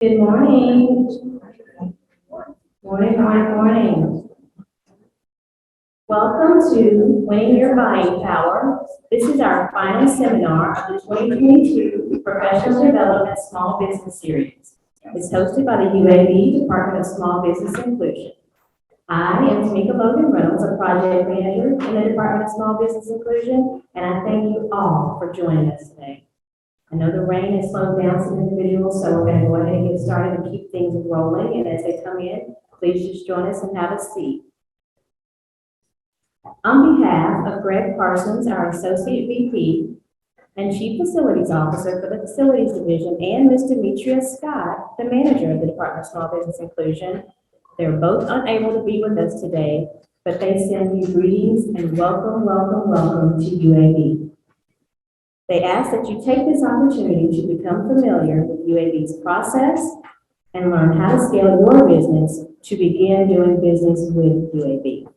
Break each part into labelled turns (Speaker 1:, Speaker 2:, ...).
Speaker 1: Good morning. Morning. Welcome to Winning Your Buying Power. This is our final seminar of the 2022 Professional Development Small Business Series. It's hosted by the UAB Department of Small Business Inclusion. I am Tamika Logan Reynolds, a project manager in the Department of Small Business Inclusion, and I thank you all for joining us today. I know the rain has slowed down some individuals, so we're going to go ahead and get started and keep things rolling. And as they come in, please just join us and have a seat. On behalf of Greg Parsons, our Associate VP and Chief Facilities Officer for the Facilities Division, and Ms. Demetria Scott, the Manager of the Department of Small Business Inclusion, they're both unable to be with us today, but they send you greetings and welcome to UAB. They ask that you take this opportunity to become familiar with UAB's process and learn how to scale your business to begin doing business with UAB.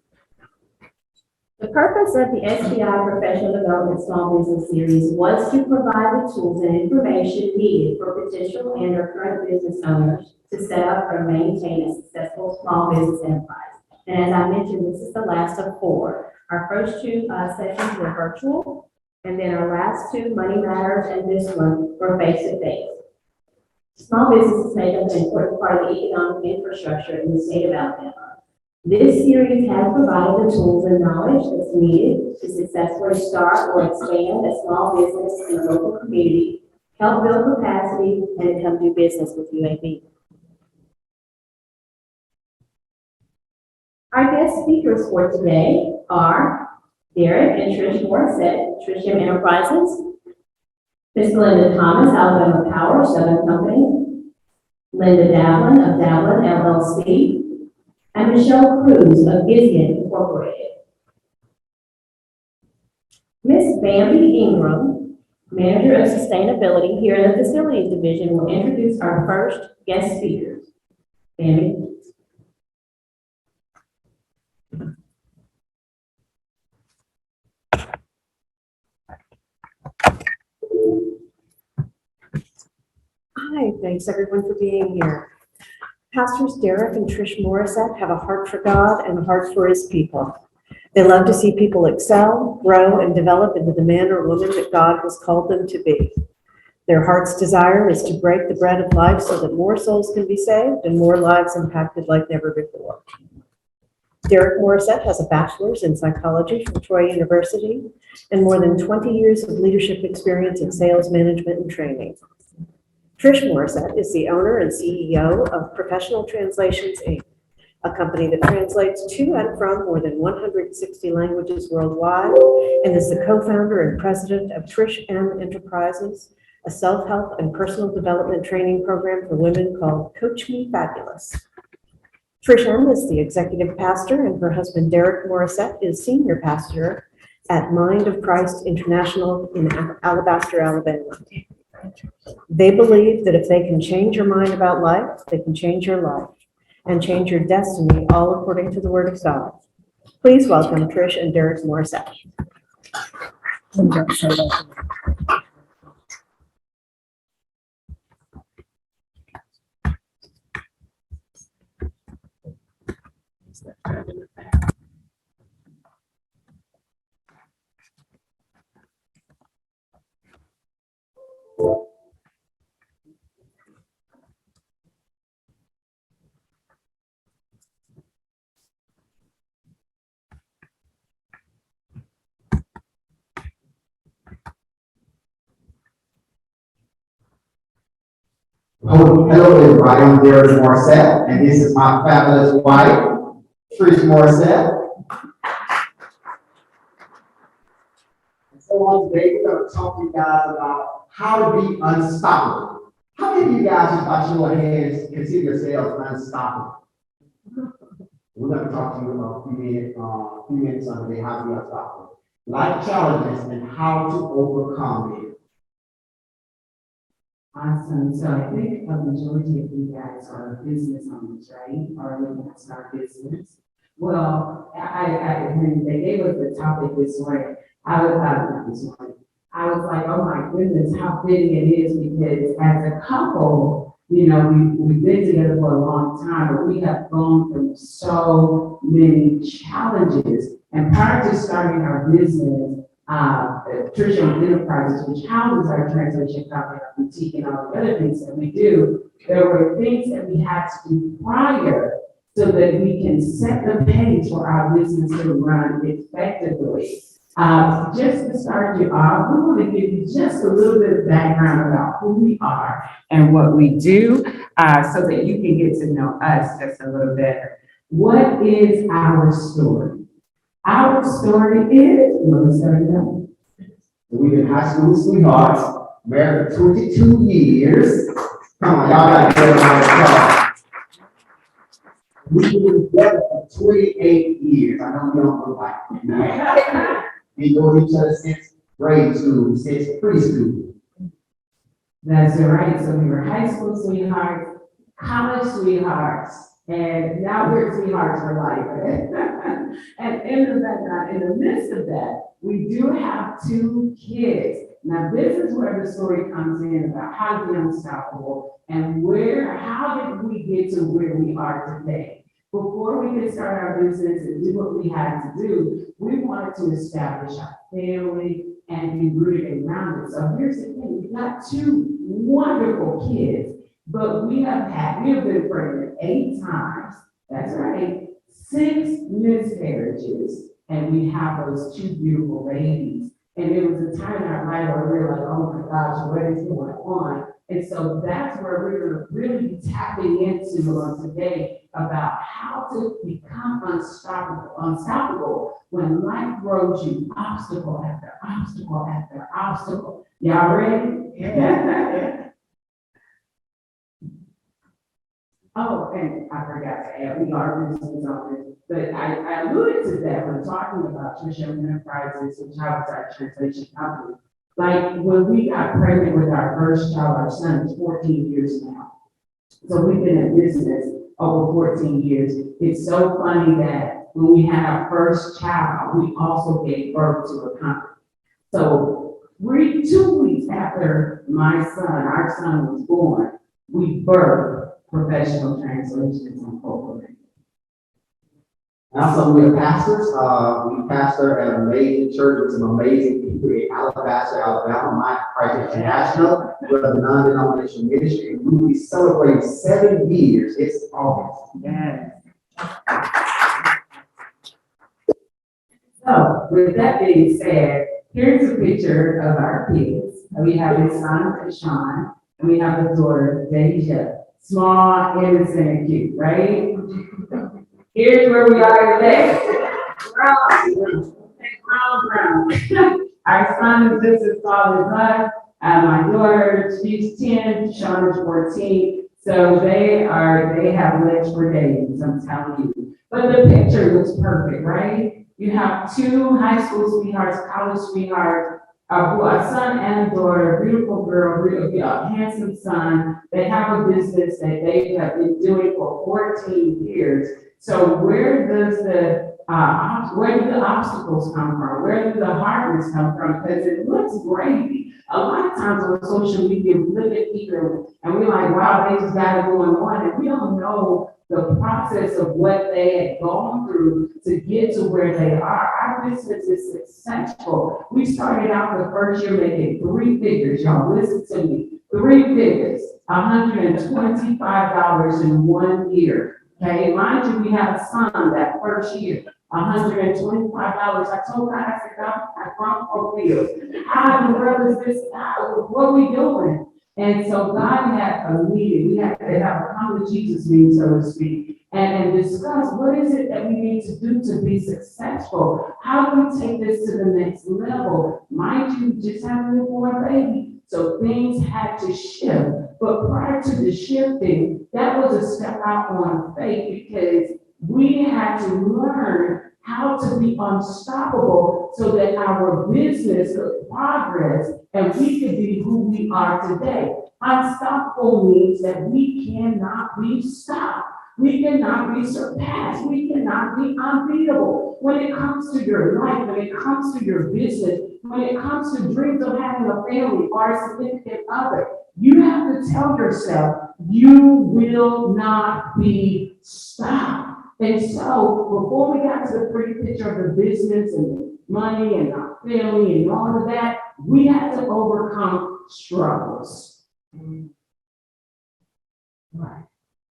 Speaker 1: The purpose of the SBI Professional Development Small Business Series was to provide the tools and information needed for potential and or current business owners to set up or maintain a successful small business enterprise. And as I mentioned, this is the last of 4. Our first 2 sessions were virtual, and then our last 2, Money Matters, and this one were face-to-face. Small businesses make up an important part of the economic infrastructure in the state of Alabama. This series has provided the tools and knowledge that's needed to successfully start or expand a small business in a local community, help build capacity, and to come do business with UAB. Our guest speakers for today are Derek and Trish Morissette, Trisham Enterprises, Ms. Linda Thomas, Alabama Power, Southern Company, Linda Davlin of Davlin LLC, and Michelle Cruz of Gizian Incorporated. Ms. Bambi Ingram, Manager of Sustainability here in the Facilities Division, will introduce our first guest speakers. Bambi.
Speaker 2: Hi, thanks everyone for being here. Pastors Derek and Trish Morissette have a heart for God and a heart for his people. They love to see people excel, grow, and develop into the man or woman that God has called them to be. Their heart's desire is to break the bread of life so that more souls can be saved and more lives impacted like never before. Derek Morissette has a bachelor's in psychology from Troy University and more than 20 years of leadership experience in sales management and training. Trish Morissette is the owner and CEO of Professional Translations, Inc., a company that translates to and from more than 160 languages worldwide, and is the co-founder and president of Trish M Enterprises, a self-help and personal development training program for women called Coach Me Fabulous. Trish M is the executive pastor, and her husband Derek Morissette is senior pastor at Mind of Christ International in Alabaster, Alabama. They believe that if they can change your mind about life, they can change your life and change your destiny, all according to the Word of God. Please welcome Trish and Derek Morissette.
Speaker 3: Hello everybody, I'm Derek Morissette, and this is my fabulous wife, Trish Morissette. And so on today, we're going to talk to you guys about how to be unstoppable. How many of you guys, just by show of hands, consider yourselves unstoppable? We're going to talk to you about a few minutes on today, how to be unstoppable. Life challenges and how to overcome it.
Speaker 4: Awesome. So I think a majority of you guys are business owners, right? Or looking to start business. Well, when they gave us the topic this morning, I was like, oh my goodness, how fitting it is, because as a couple, You know, we've been together for a long time, but we have gone through so many challenges. And prior to starting our business, Trisha Enterprises, which houses our translation company, our boutique, and all the other things that we do, there were things that we had to do prior so that we can set the pace for our business to run effectively. Just to start you off, we want to give you just a little bit of background about who we are and what we do, so that you can get to know us just a little better. What is our story? Our story is, let's start it out.
Speaker 3: We've been high school sweethearts, married for 22 years. Come on, y'all gotta get it. We've been together for 28 years. I know we don't look like it. We know each other since grade school, since preschool.
Speaker 4: That's right. So we were high school sweethearts, college sweethearts, and now we're sweethearts for life. And in the midst of that, we do have 2 kids. Now, this is where the story comes in about how to be unstoppable and how did we get to where we are today. Before we could start our business and do what we had to do, we wanted to establish our family and be rooted and grounded. So here's the thing, we've got 2 wonderful kids, but we have been pregnant 8 times. That's right, 6 miscarriages, and we have those 2 beautiful babies. And it was a time in our life where we were like, oh my gosh, what is going on? And so that's where we're going to really be tapping into on today about how to become unstoppable when life throws you obstacle after obstacle after obstacle. Y'all ready? Yeah. Oh, and I forgot to add, we are business owners, but I alluded to that when talking about Trisha Enterprises, which was our translation company. Like when we got pregnant with our first child, our son is 14 years now. So we've been in business over 14 years. It's so funny that when we had our first child, we also gave birth to a company. So 2 weeks after our son was born, we birthed Professional Translations Incorporated.
Speaker 3: And also, we are pastors. We pastor at an amazing church with some amazing people in Alabaster, Alabama, my Christ International. We're a non-denominational ministry, and we will be celebrating 7 years. It's August.
Speaker 4: Yes. So, with that being said, here's a picture of our kids. We have his son, Sean, and we have his daughter, Deja. Small, innocent, and cute, right? Here's where we are today. Brown. Our son is just as tall as us. My daughter, she's 10, Sean is 14. So they have legs for days, I'm telling you. But the picture looks perfect, right? You have 2 high school sweethearts, college sweethearts, a son and a daughter, a beautiful girl, a handsome son. They have a business that they have been doing for 14 years. So where do the obstacles come from? Where do the hardness come from? Because it looks great. A lot of times on social media, we look at people and we're like, wow, they just got it going on. And we don't know the process of what they had gone through to get to where they are. Our business is successful. We started out the first year making 3 figures. Y'all listen to me. 3 figures, $125 in 1 year. Okay, mind you, we had a son that first year, $125. I told God, I said, God, I brought for bills. How in the world is this? What are we doing? And so God had a meeting. We had to have a come to Jesus meeting, so to speak, and discuss what is it that we need to do to be successful? How do we take this to the next level? Mind you, just having a newborn baby. So things had to shift. But prior to the shifting, that was a step out on faith because we had to learn how to be unstoppable so that our business could progress and we could be who we are today. Unstoppable means that we cannot be stopped. We cannot be surpassed. We cannot be unbeatable. When it comes to your life, when it comes to your business, when it comes to dreams of having a family or a significant other, You have to tell yourself, you will not be stopped. And so before we got to the pretty picture of the business and the money and our family and all of that, we had to overcome struggles.
Speaker 3: Right.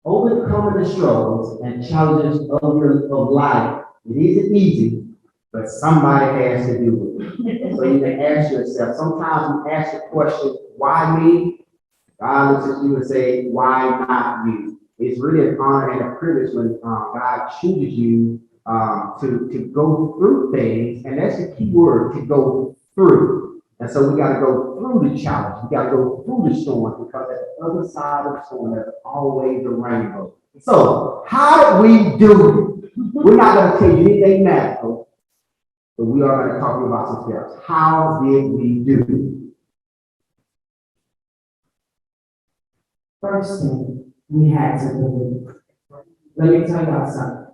Speaker 3: Overcoming the struggles and challenges of life, it isn't easy, but somebody has to do it. So you can ask yourself, sometimes you ask the question, why me? God looks at you and say, why not you? It's really an honor and a privilege when God chooses you to go through things, and that's the key word, to go through. And so we got to go through the challenge. We got to go through the storm, because at the other side of the storm, there's always a rainbow. So how did we do it? We're not going to tell you anything magical, but we are going to talk about some steps. How did we do it?
Speaker 4: First thing, we had to believe. Let me tell y'all something.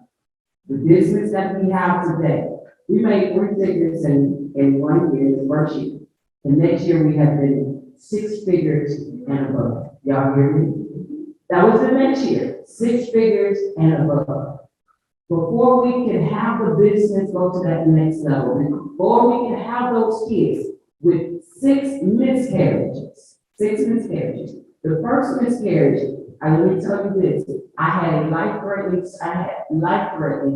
Speaker 4: The business that we have today, we made 3 figures in 1 year, the first year. The next year, we have been 6 figures and above. Y'all hear me? That was the next year, 6 figures and above. Before we can have the business go to that next level, before we can have those kids with 6 miscarriages, the first miscarriage, let me tell you this, I had life-threatening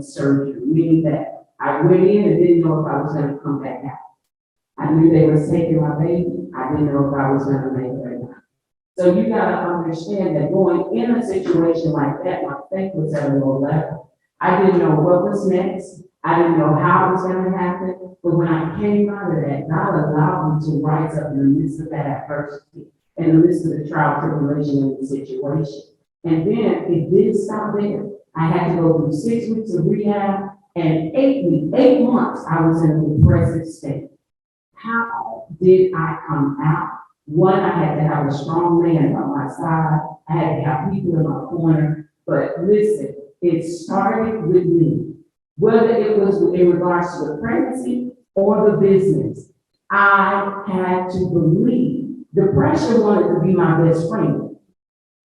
Speaker 4: surgery, meaning that I went in and didn't know if I was gonna come back out. I knew they were taking my baby, I didn't know if I was gonna make it or not. So you gotta understand that going in a situation like that, my faith was at a low level. I didn't know what was next, I didn't know how it was gonna happen, but when I came out of that, God allowed me to rise up in the midst of that adversity, in the midst of the trial, tribulation, and the situation. And then it didn't stop there. I had to go through 6 weeks of rehab, and 8 months I was in a depressive state. How did I come out? One, I had to have a strong man on my side. I had to have people in my corner. But listen, it started with me. Whether it was in regards to the pregnancy or the business, I had to believe. Depression wanted to be my best friend.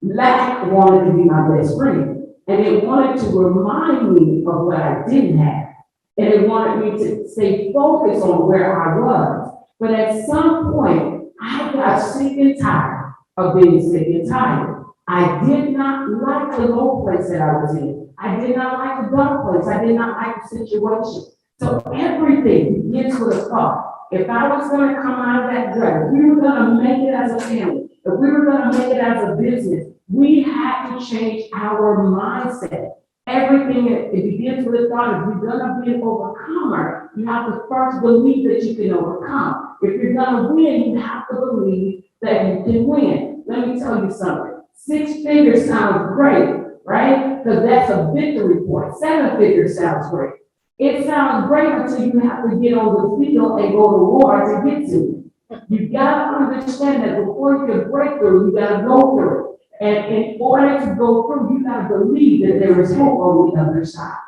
Speaker 4: Lack wanted to be my best friend. And it wanted to remind me of what I didn't have. And it wanted me to stay focused on where I was. But at some point, I got sick and tired of being sick and tired. I did not like the low place that I was in. I did not like the dark place. I did not like the situation. So everything begins with a thought. If I was going to come out of that drug, if we were going to make it as a family, if we were going to make it as a business, we had to change our mindset. Everything, it begins with a thought. If you're going to be an overcomer, you have to first believe that you can overcome. If you're going to win, you have to believe that you can win. Let me tell you something. 6 figures sounds great, right? Because that's a victory point. 7 figures sounds great. It sounds great until you have to get on the field and go to war to get to it. You gotta understand that before you can break through, you gotta go through it. And in order to go through, you gotta believe that there is hope on the other side.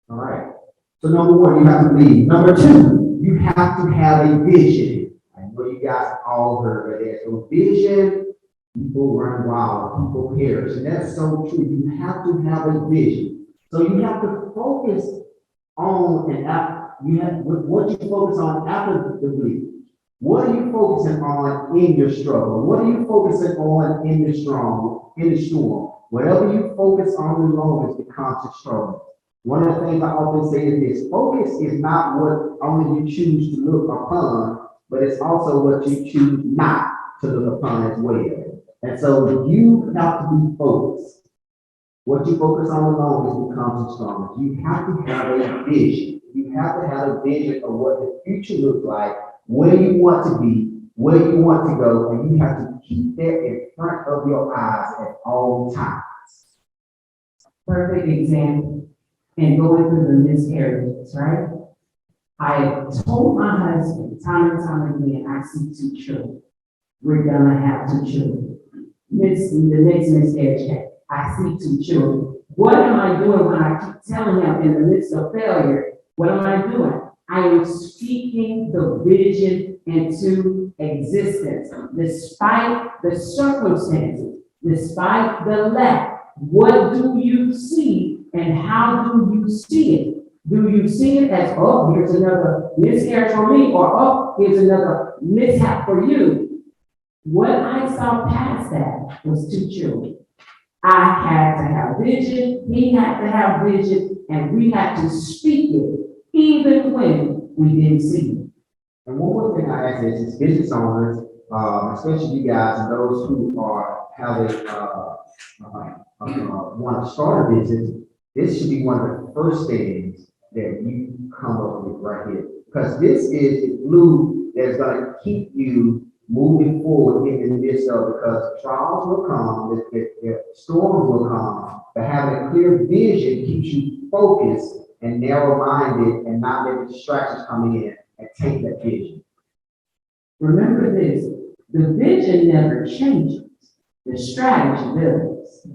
Speaker 3: All right. So number 1, you have to believe. Number 2, you have to have a vision. I know you guys all heard of that. So vision, people run wild, people perish. And that's so true. You have to have a vision. So you have to focus on and after, you have what you focus on after the belief. What are you focusing on in your struggle? What are you focusing on in the storm? Whatever you focus on the longest becomes a struggle. One of the things I often say is this: focus is not what only you choose to look upon, but it's also what you choose not to look upon as well. And so you have to be focused. What you focus on the longest becomes the strongest. You have to have a vision. You have to have a vision of what the future looks like, where you want to be, where you want to go, and you have to keep that in front of your eyes at all times.
Speaker 4: Perfect example. And going through the miscarriages, right? I told my husband time and time again, I see 2 children. We're gonna have 2 children. The next miscarriage came. I see 2 children. What am I doing when I keep telling him in the midst of failure? What am I doing? I am speaking the vision into existence, despite the circumstances, despite the lack. What do you see and how do you see it? Do you see it as, oh, here's another miscarriage for me, or oh, here's another mishap for you? What I saw past that was two children. I had to have vision, he had to have vision, and we had to speak it even when we didn't see it.
Speaker 3: And one more thing I ask is business owners, especially you guys and those who are having, want to start a business, this should be one of the first things that you come up with right here. Because this is the glue that's gonna keep you moving forward in the midst of, because trials will come, the storms will come, but having a clear vision keeps you focused and narrow-minded and not letting distractions come in and take that vision.
Speaker 4: Remember this, the vision never changes, the strategy does.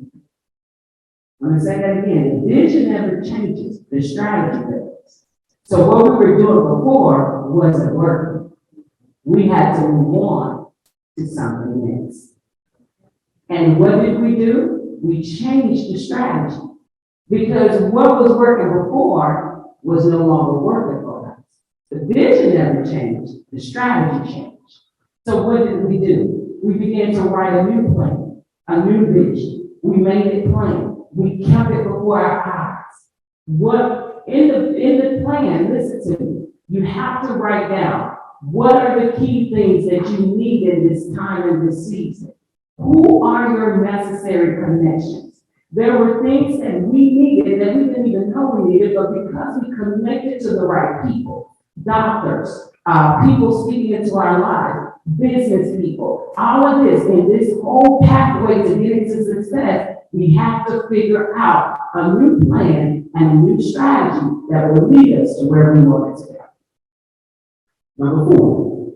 Speaker 4: I'm gonna say that again, the vision never changes, the strategy does. So what we were doing before wasn't working. We had to move on to something else. And what did we do? We changed the strategy. Because what was working before was no longer working for us. The vision never changed, the strategy changed. So what did we do? We began to write a new plan, a new vision. We made it plain. We kept it before our eyes. What in the plan, listen to me, you have to write down what are the key things that you need in this time and this season. Who are your necessary connections? There were things that we needed that we didn't even know we needed, but because we connected to the right people, doctors, people speaking into our lives, business people, all of this, in this whole pathway to getting to success, we have to figure out a new plan and a new strategy that will lead us to where we want to go.
Speaker 3: Number 4,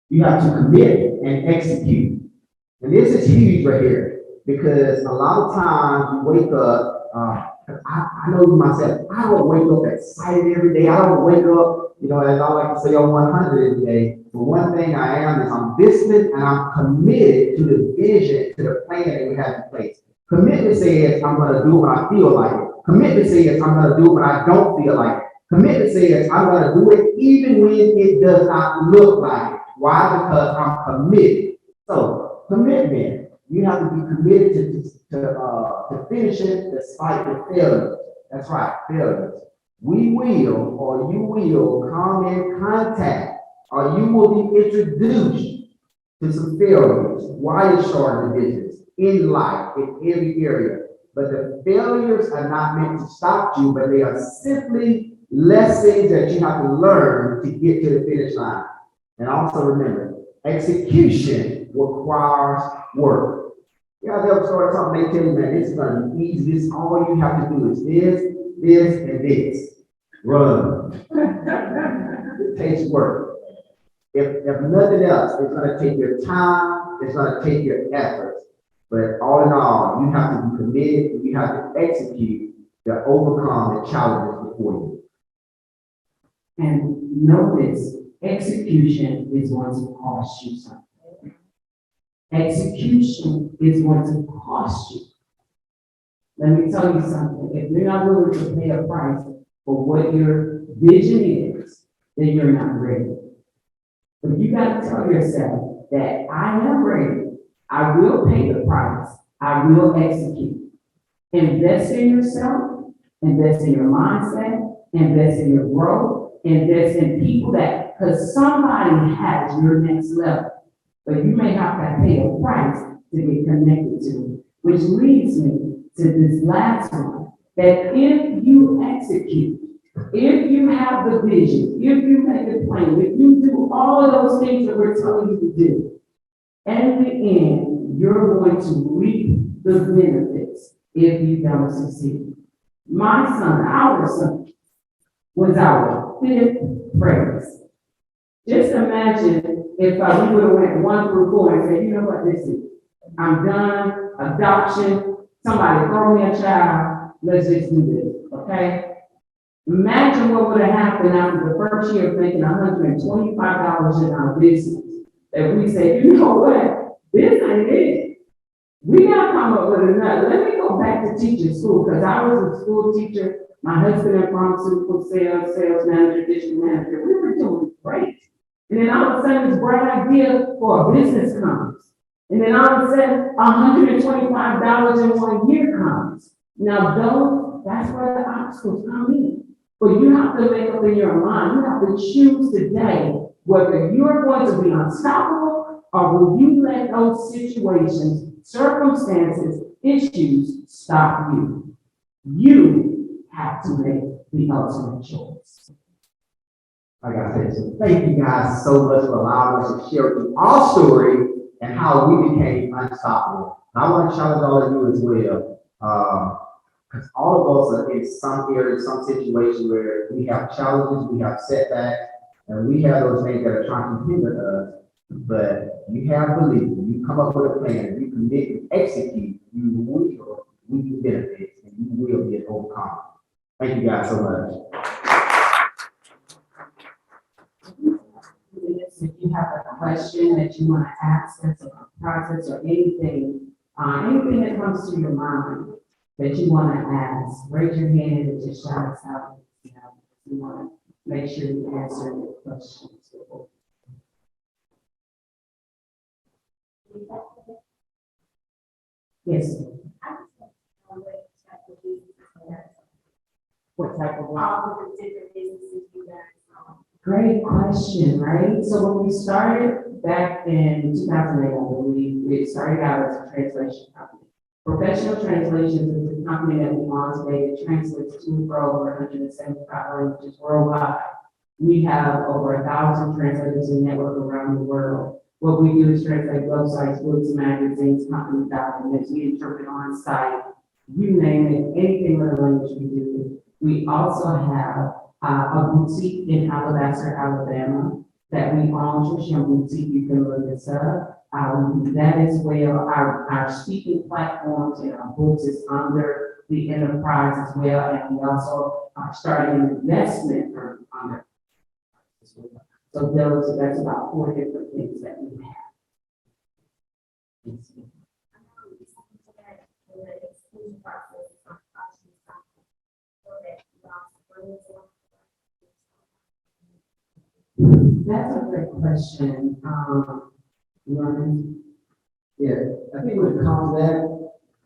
Speaker 3: you have to commit and execute. And this is huge right here, because a lot of times you wake up, I know myself, I don't wake up excited every day. I don't wake up, as I like to say on 100 every day. But one thing I am is I'm disciplined and I'm committed to the vision, to the plan that we have in place. Commitment says I'm going to do what I feel like it. Commitment says I'm going to do what I don't feel like it. Commitment says I'm going to do it even when it does not look like it. Why? Because I'm committed. So, commitment, you have to be committed to finish it despite the failures. That's right, failures. We will, or you will, come in contact, or you will be introduced to some failures while you're starting the business, in life, in every area. But the failures are not meant to stop you, but they are simply lessons that you have to learn to get to the finish line. And also remember, execution requires work. You guys ever start something, they tell you, man, this is going to be easy. This, all you have to do is this, and this. Run. It takes work. If nothing else, it's going to take your time, it's going to take your efforts. But all in all, you have to be committed, and you have to execute to overcome the challenges before you.
Speaker 4: And know this, execution is going to cost you something. Execution is going to cost you. Let me tell you something. If you're not willing to pay a price for what your vision is, then you're not ready. But you got to tell yourself that I am ready. I will pay the price. I will execute. Invest in yourself. Invest in your mindset. Invest in your growth. Invest in people that, because somebody has your next level, but you may have to pay a price to get connected to it, which leads me to this last one, that if you execute, if you have the vision, if you make a plan, if you do all of those things that we're telling you to do, in the end, you're going to reap the benefits if you don't succeed. My son, our son, was our 5th praise. Just imagine if we would have went 1 through 4 and said, you know what, this is, I'm done, adoption, somebody throw me a child, let's just do this, okay? Imagine what would have happened after the first year of making $125 in our business. If we said, you know what, this ain't it. We gotta come up with another. Let me go back to teaching school, because I was a school teacher. My husband in pharmaceutical sales, sales manager, district manager. We were doing great. And then all of a sudden, this bright idea for a business comes. And then all of a sudden, $125 in 1 year comes. Now, that's where the obstacles come in. But you have to make up in your mind, you have to choose today whether you're going to be unstoppable or will you let those situations, circumstances, issues stop you. You have to make the ultimate choice.
Speaker 3: I gotta say, so thank you guys so much for allowing us to share our story and how we became unstoppable. And I want to challenge all of you as well, because all of us are in some area, some situation where we have challenges, we have setbacks, and we have those things that are trying to hinder us. But you have belief, you come up with a plan, you commit, you execute, you will reap the benefits, and you will get overcome. Thank you guys so much.
Speaker 4: If you have a question that you want to ask us about the process or anything, anything that comes to your mind that you want to ask, raise your hand and just shout us out. You know, we want to make sure you answer your questions. Yes. What type of
Speaker 1: All the different businesses you guys own.
Speaker 4: Great question, right? So when we started back in 2008, I believe, we started out as a translation company. Professional Translations is the company that we launched today that translates to for over 175 languages worldwide. We have over 1,000 translators in network around the world. What we do is translate websites, books, magazines, company documents. We interpret on site, you name it, anything with a language we do. We also have a boutique in Alabaster, Alabama, that we own, Trisha Boutique. You can look us up. That as well, our speaking platforms and our books is under the enterprise as well, and we also are starting an investment firm under. So that's about 4 different things that we have. That's a great question.
Speaker 3: Yeah, I think when it comes to that,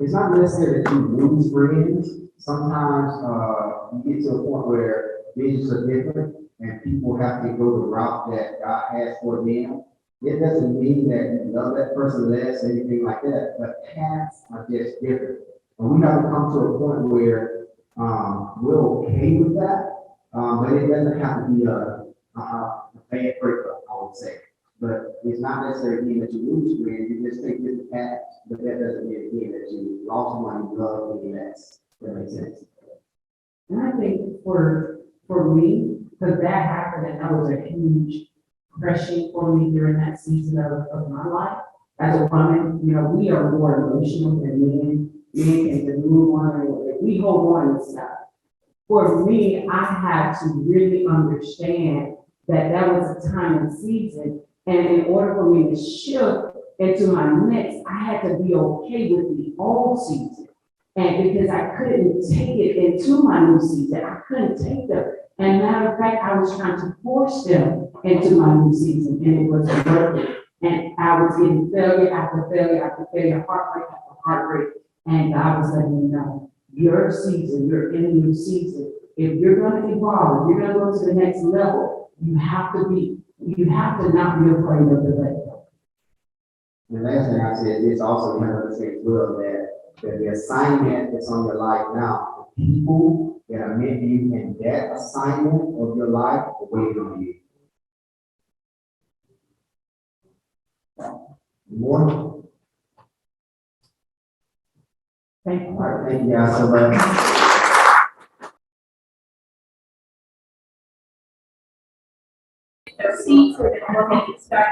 Speaker 3: it's not necessarily that you lose friends. Sometimes, you get to a point where visions are different and people have to go the route that God has for them. It doesn't mean that you love that person less or anything like that, but paths are just different. And we have to come to a point where, we're okay with that, but it doesn't have to be a bad breakup, I would say. But it's not necessarily mean that you lose friends, you just take different paths, but that doesn't mean again that you lost someone you love any less. That makes sense.
Speaker 4: And I think for me, because that happened and that was a huge crushing for me during that season of my life. As a woman, you know, we are more emotional than men. Men can move on and we hold on to stuff. For me, I had to really understand that was a time and season. And in order for me to shift into my next, I had to be okay with the old season. And because I couldn't take it into my new season, I couldn't take them. And matter of fact, I was trying to force them into my new season, and it wasn't working. And I was getting failure after failure after failure, heartbreak after heartbreak. And God was letting me know, your season, you're in a new season. If you're going to evolve, if you're going to go to the next level, you have to not be afraid of the let go.
Speaker 3: The last thing I said is also you have to say as well that the assignment that's on your life now, the people that are meant to you in that assignment of your life are waiting on you. More.
Speaker 4: Thank you.
Speaker 3: All right, thank you guys so much.
Speaker 1: Your seats, we're gonna go ahead and start.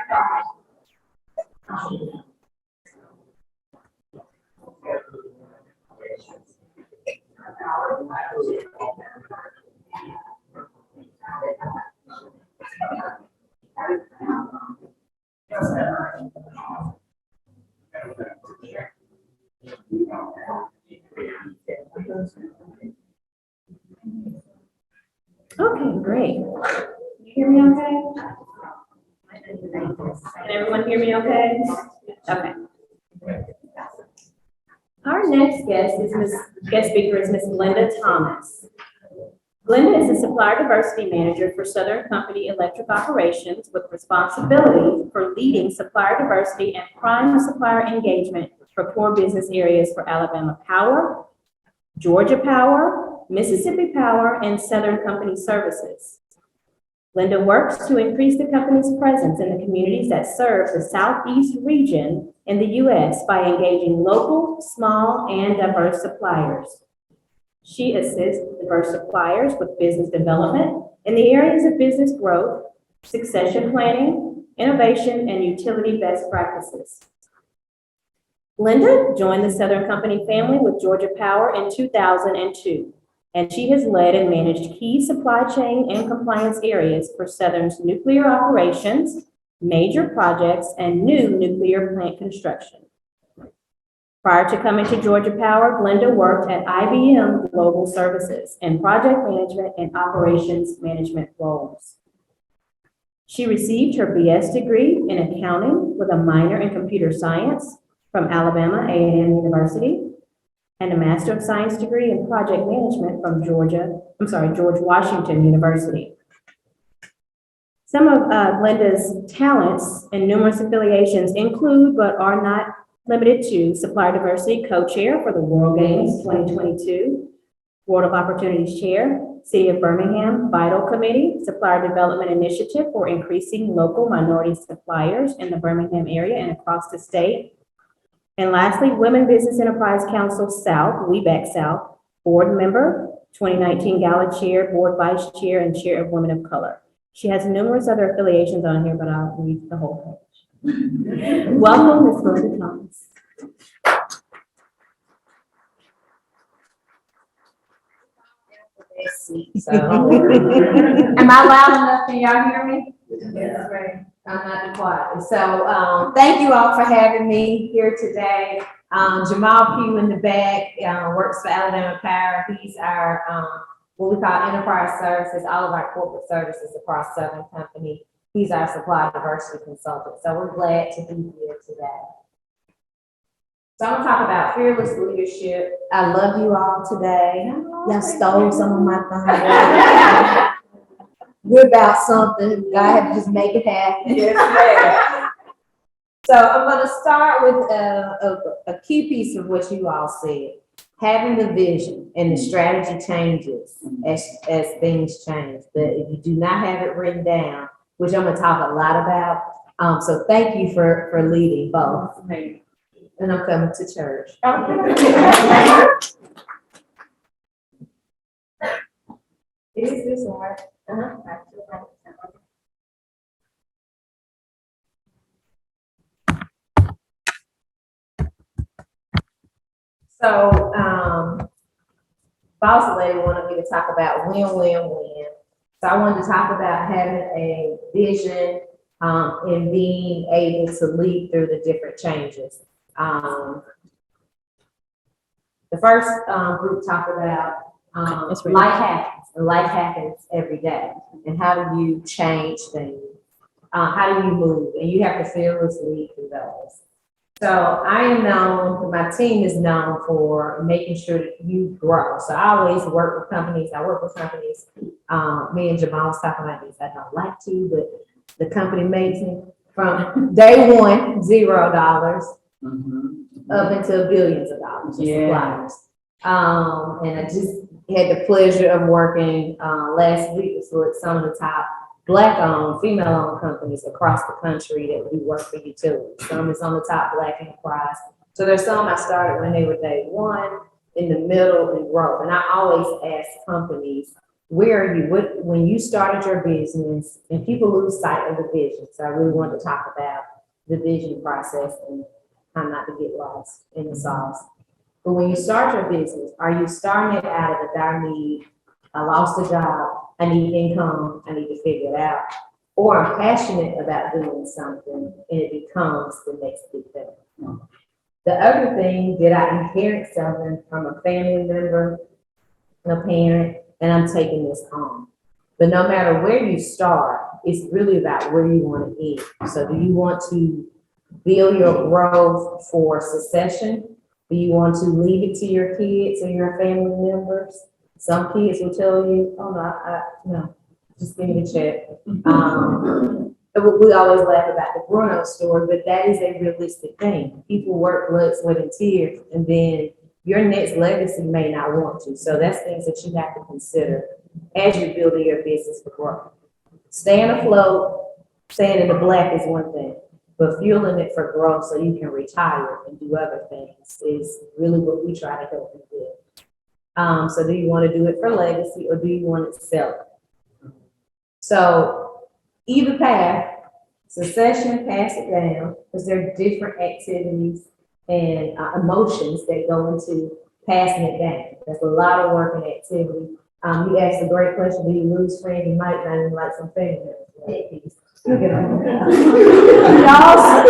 Speaker 1: Okay, great. You hear me okay? Can everyone hear me okay? Okay. Our next guest speaker is Ms. Glenda Thomas. Glenda is the Supplier Diversity Manager for Southern Company Electric Operations with responsibility for leading supplier diversity and prime supplier engagement for core business areas for Alabama Power, Georgia Power, Mississippi Power, and Southern Company Services. Glenda works to increase the company's presence in the communities that serve the Southeast region in the U.S. by engaging local, small, and diverse suppliers. She assists diverse suppliers with business development in the areas of business growth, succession planning, innovation, and utility best practices. Glenda joined the Southern Company family with Georgia Power in 2002, and she has led and managed key supply chain and compliance areas for Southern's nuclear operations, major projects, and new nuclear plant construction. Prior to coming to Georgia Power, Glenda worked at IBM Global Services in project management and operations management roles. She received her BS degree in accounting with a minor in computer science from Alabama A&M University and a Master of Science degree in project management from George Washington University. Some of Glenda's talents and numerous affiliations include, but are not limited to, Supplier Diversity Co-Chair for the World Games 2022, World of Opportunities Chair, City of Birmingham Vital Committee, Supplier Development Initiative for increasing local minority suppliers in the Birmingham area and across the state. And lastly, Women Business Enterprise Council South, WEBAC South, Board Member, 2019 Gala Chair, Board Vice Chair, and Chair of Women of Color. She has numerous other affiliations on here, but I'll read the whole page. Welcome, Ms. Glenda Thomas.
Speaker 5: Am I loud enough? Can y'all hear me? Yes. I'm not too quiet. So, thank you all for having me here today. Jamal Pugh in the back, works for Alabama Power. He's our, what we call enterprise services, all of our corporate services across Southern Company. He's our supply diversity consultant. So we're glad to be here today. So I'm gonna talk about fearless leadership. I love you all today. Y'all stole some of my thunder. We're about something. God had to just make it happen. Yes, so I'm gonna start with a key piece of what you all said. Having the vision and the strategy changes as things change. But if you do not have it written down, which I'm gonna talk a lot about. So thank you for leading both. And I'm coming to church. Is this hard? So, Boss Lady wanted me to talk about win-win-win. So I wanted to talk about having a vision and being able to lead through the different changes. The first group talked about life happens every day. And how do you change things? How do you move? And you have to fearlessly lead through those. So I am known, my team is known for making sure that you grow. So I always work with companies. Me and Jamal was talking about this. I don't like to, but the company makes me from day one, $0 up into billions of dollars. Yeah. And I just had the pleasure of working last week with some of the top Black-owned, female-owned companies across the country that we work for utilities. Some is on the top Black enterprise. So there's some I started when they were day one, in the middle, and growth. And I always ask companies, where are you? When you started your business, and people lose sight of the vision. So I really wanted to talk about the vision process and how not to get lost in the sauce. But when you start your business, are you starting it out of the dire need? I lost a job. I need income, I need to figure it out. or I'm passionate about doing something and it becomes the next big thing. The other thing, did I inherit something from a family member, a parent, and I'm taking this on? But no matter where you start, it's really about where you want to end. So do you want to build your growth for succession? Do you want to leave it to your kids or your family members? Some kids will tell you, oh, no, just give me the check. We always laugh about the grown-up story, but that is a realistic thing. People work blood, sweat, and tears, and then your next legacy may not want to. So that's things that you have to consider as you're building your business for growth. Staying afloat, staying in the black is one thing, but fueling it for growth so you can retire and do other things is really what we try to help you with. So do you want to do it for legacy or do you want to sell it? So either path, succession, pass it down, because there are different activities and emotions that go into passing it down. There's a lot of work and activity. You asked a great question, do you lose friends? You might not even like some family members. Look at them. It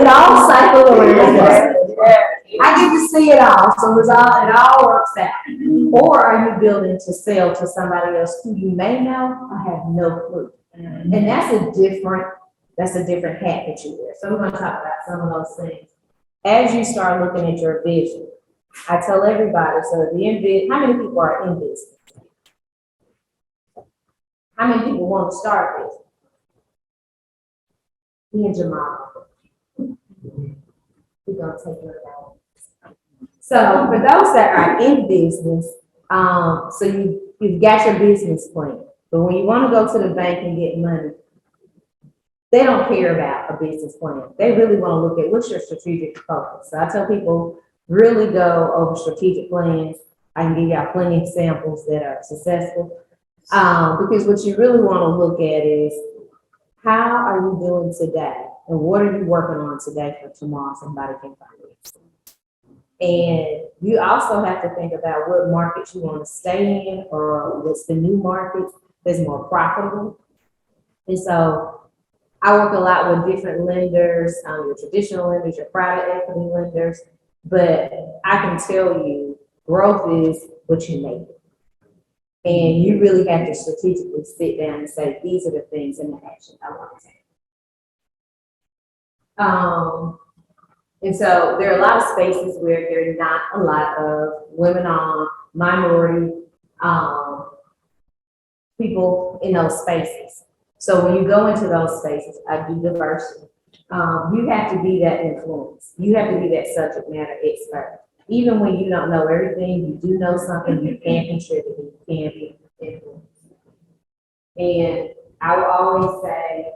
Speaker 5: all cycles around. I get to see it all, so it all works out. Or are you building to sell to somebody else who you may know or have no clue? And that's a different hat that you wear. So we're gonna talk about some of those things. As you start looking at your vision, I tell everybody, so how many people are in business? How many people want to start this? Me and Jamal. We're gonna take it out. So for those that are in business, so you've got your business plan. But when you want to go to the bank and get money, they don't care about a business plan. They really want to look at what's your strategic focus. So I tell people, really go over strategic plans. I can give y'all plenty of samples that are successful. Because what you really want to look at is how are you doing today? And what are you working on today for tomorrow somebody can find it? And you also have to think about what markets you want to stay in or what's the new markets that's more profitable. And so I work a lot with different lenders, your traditional lenders, your private equity lenders, but I can tell you growth is what you make it. And you really have to strategically sit down and say, these are the things and the actions I want to take. And so there are a lot of spaces where there are not a lot of women-owned, minority people in those spaces. So when you go into those spaces, I do diversity. You have to be that influence. You have to be that subject matter expert. Even when you don't know everything, you do know something, you can contribute, you can be influenced. And I will always say,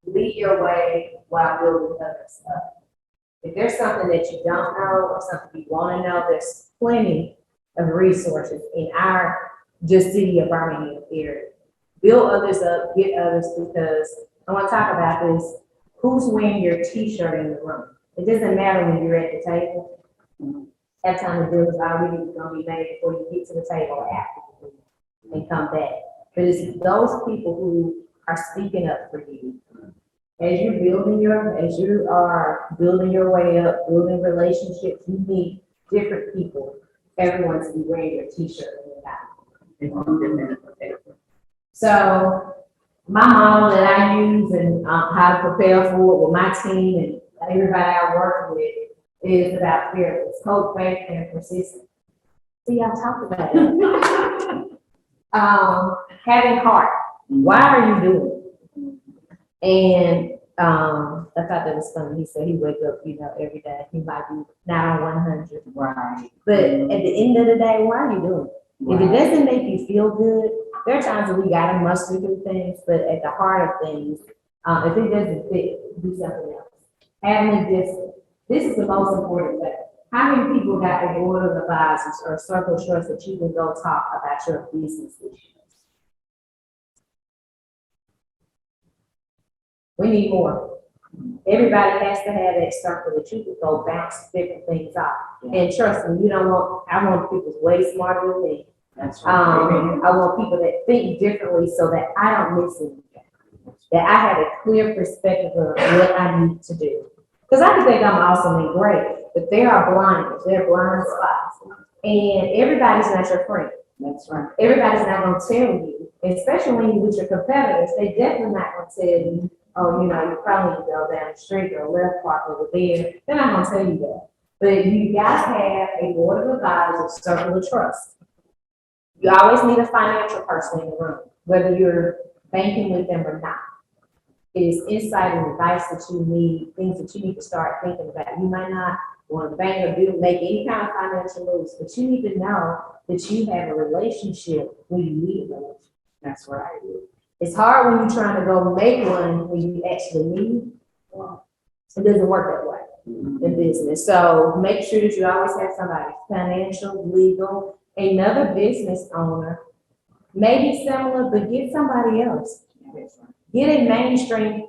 Speaker 5: lead your way while building other stuff. If there's something that you don't know or something you want to know, there's plenty of resources in our just city of Birmingham area. Build others up, get others, because I want to talk about this. Who's wearing your t-shirt in the room? It doesn't matter when you're at the table. That time the bill is already going to be made before you get to the table or after you leave and come back. But it's those people who are speaking up for you. As you are building your way up, building relationships, you need different people. Everyone to be wearing your t-shirt when you're out. So my model that I use and how to prepare for it with my team and everybody I work with is about fearless, hope, faith, and persistence. See, I talked about it. Having heart. Why are you doing it? And I thought that was funny. He said he wake up, every day. He might be not on 100.
Speaker 4: Right.
Speaker 5: But at the end of the day, why are you doing it? If it doesn't make you feel good, there are times that we gotta muster through things, but at the heart of things, if it doesn't fit, do something else. Having this is the most important thing. How many people got a board of advisors or circle trust that you can go talk about your business issues? We need more. Everybody has to have that circle that you can go bounce different things off. And trust me, I want people way smarter than me.
Speaker 4: That's right.
Speaker 5: I want people that think differently so that I don't miss anything. that I had a clear perspective of what I need to do. Because I can think I'm awesome and great, but there are blinders, there are blind spots. And everybody's not your friend.
Speaker 4: That's right.
Speaker 5: Everybody's not gonna tell you, especially when you're with your competitors, they definitely not gonna tell you, oh, you know, you probably need to go down the street or left park over there. They're not gonna tell you that. But you gotta have a board of advisors, circle of trust. You always need a financial person in the room, whether you're banking with them or not. It is insight and advice that you need, things that you need to start thinking about. You might not want to bank or make any kind of financial moves, but you need to know that you have a relationship when you need one.
Speaker 4: That's what I do.
Speaker 5: It's hard when you're trying to go make one when you actually need. It doesn't work that way in business. So make sure that you always have somebody financial, legal, another business owner, maybe similar, but get somebody else. Get a mainstream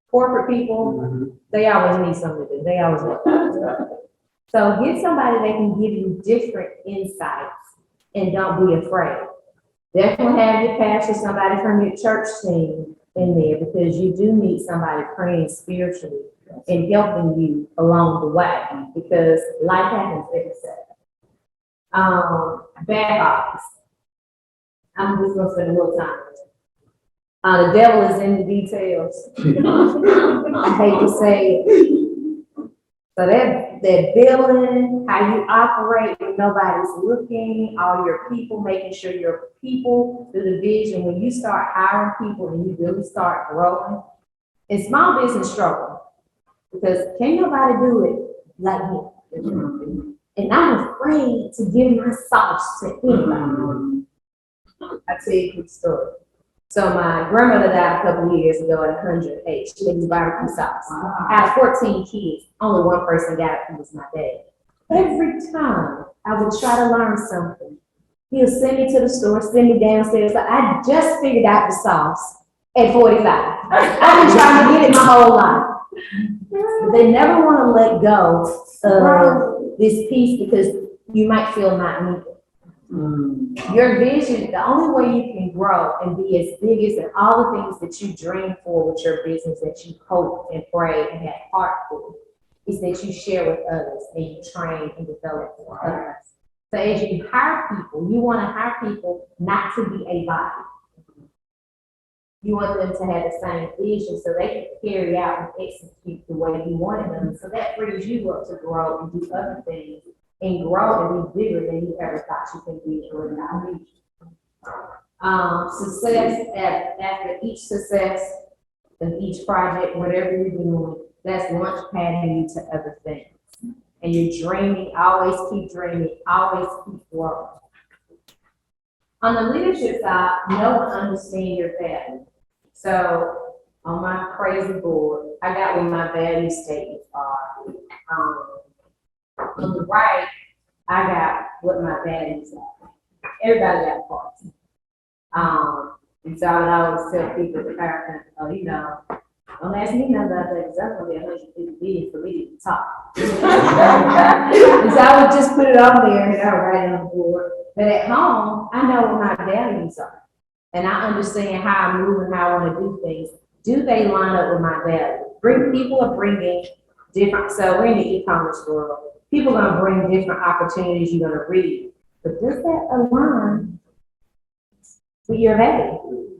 Speaker 5: corporate people, they always need something to do. They always need something to do. So get somebody that can give you different insights and don't be afraid. Definitely have your pastor, somebody from your church team in there because you do need somebody praying spiritually and helping you along the way because life happens every second. Back office. I'm just gonna spend a little time. The devil is in the details. I hate to say it. So that billing, how you operate when nobody's looking, all your people, making sure your people, the division, when you start hiring people and you really start growing, and small business struggle because can't nobody do it like me. And I'm afraid to give my sauce to anybody. I'll tell you a quick story. So my grandmother died a couple of years ago at 108. She makes barbecue sauce. Out of 14 kids, only one person got it, who was my dad. Every time I would try to learn something, he'll send me to the store, send me downstairs. I just figured out the sauce at 45. I've been trying to get it my whole life. But they never want to let go of this piece because you might feel not needed. Your vision, the only way you can grow and be as big as and all the things that you dream for with your business that you hope and pray and have heart for is that you share with others and you train and develop for others. So as you hire people, you want to hire people not to be a body. You want them to have the same vision so they can carry out and execute the way you wanted them. So that frees you up to grow and do other things and grow and be bigger than you ever thought you could be or not reach. Success after each success of each project, whatever you're doing, that's launch padding you to other things. And you're dreaming, always keep dreaming, always keep growing. On the leadership side, know and understand your value. So on my crazy board, I got what my value statements are. On the right, I got what my values are. Everybody got parts. And so I would always tell people, oh, you know, don't ask me nothing about that, because that's gonna be 150 billion for me to talk. And so I would just put it on there and I would write it on the board. But at home, I know what my values are. And I understand how I move and how I want to do things. Do they line up with my values? People are bringing different, so we're in the e-commerce world. People are going to bring different opportunities you're going to read. But does that align with your value?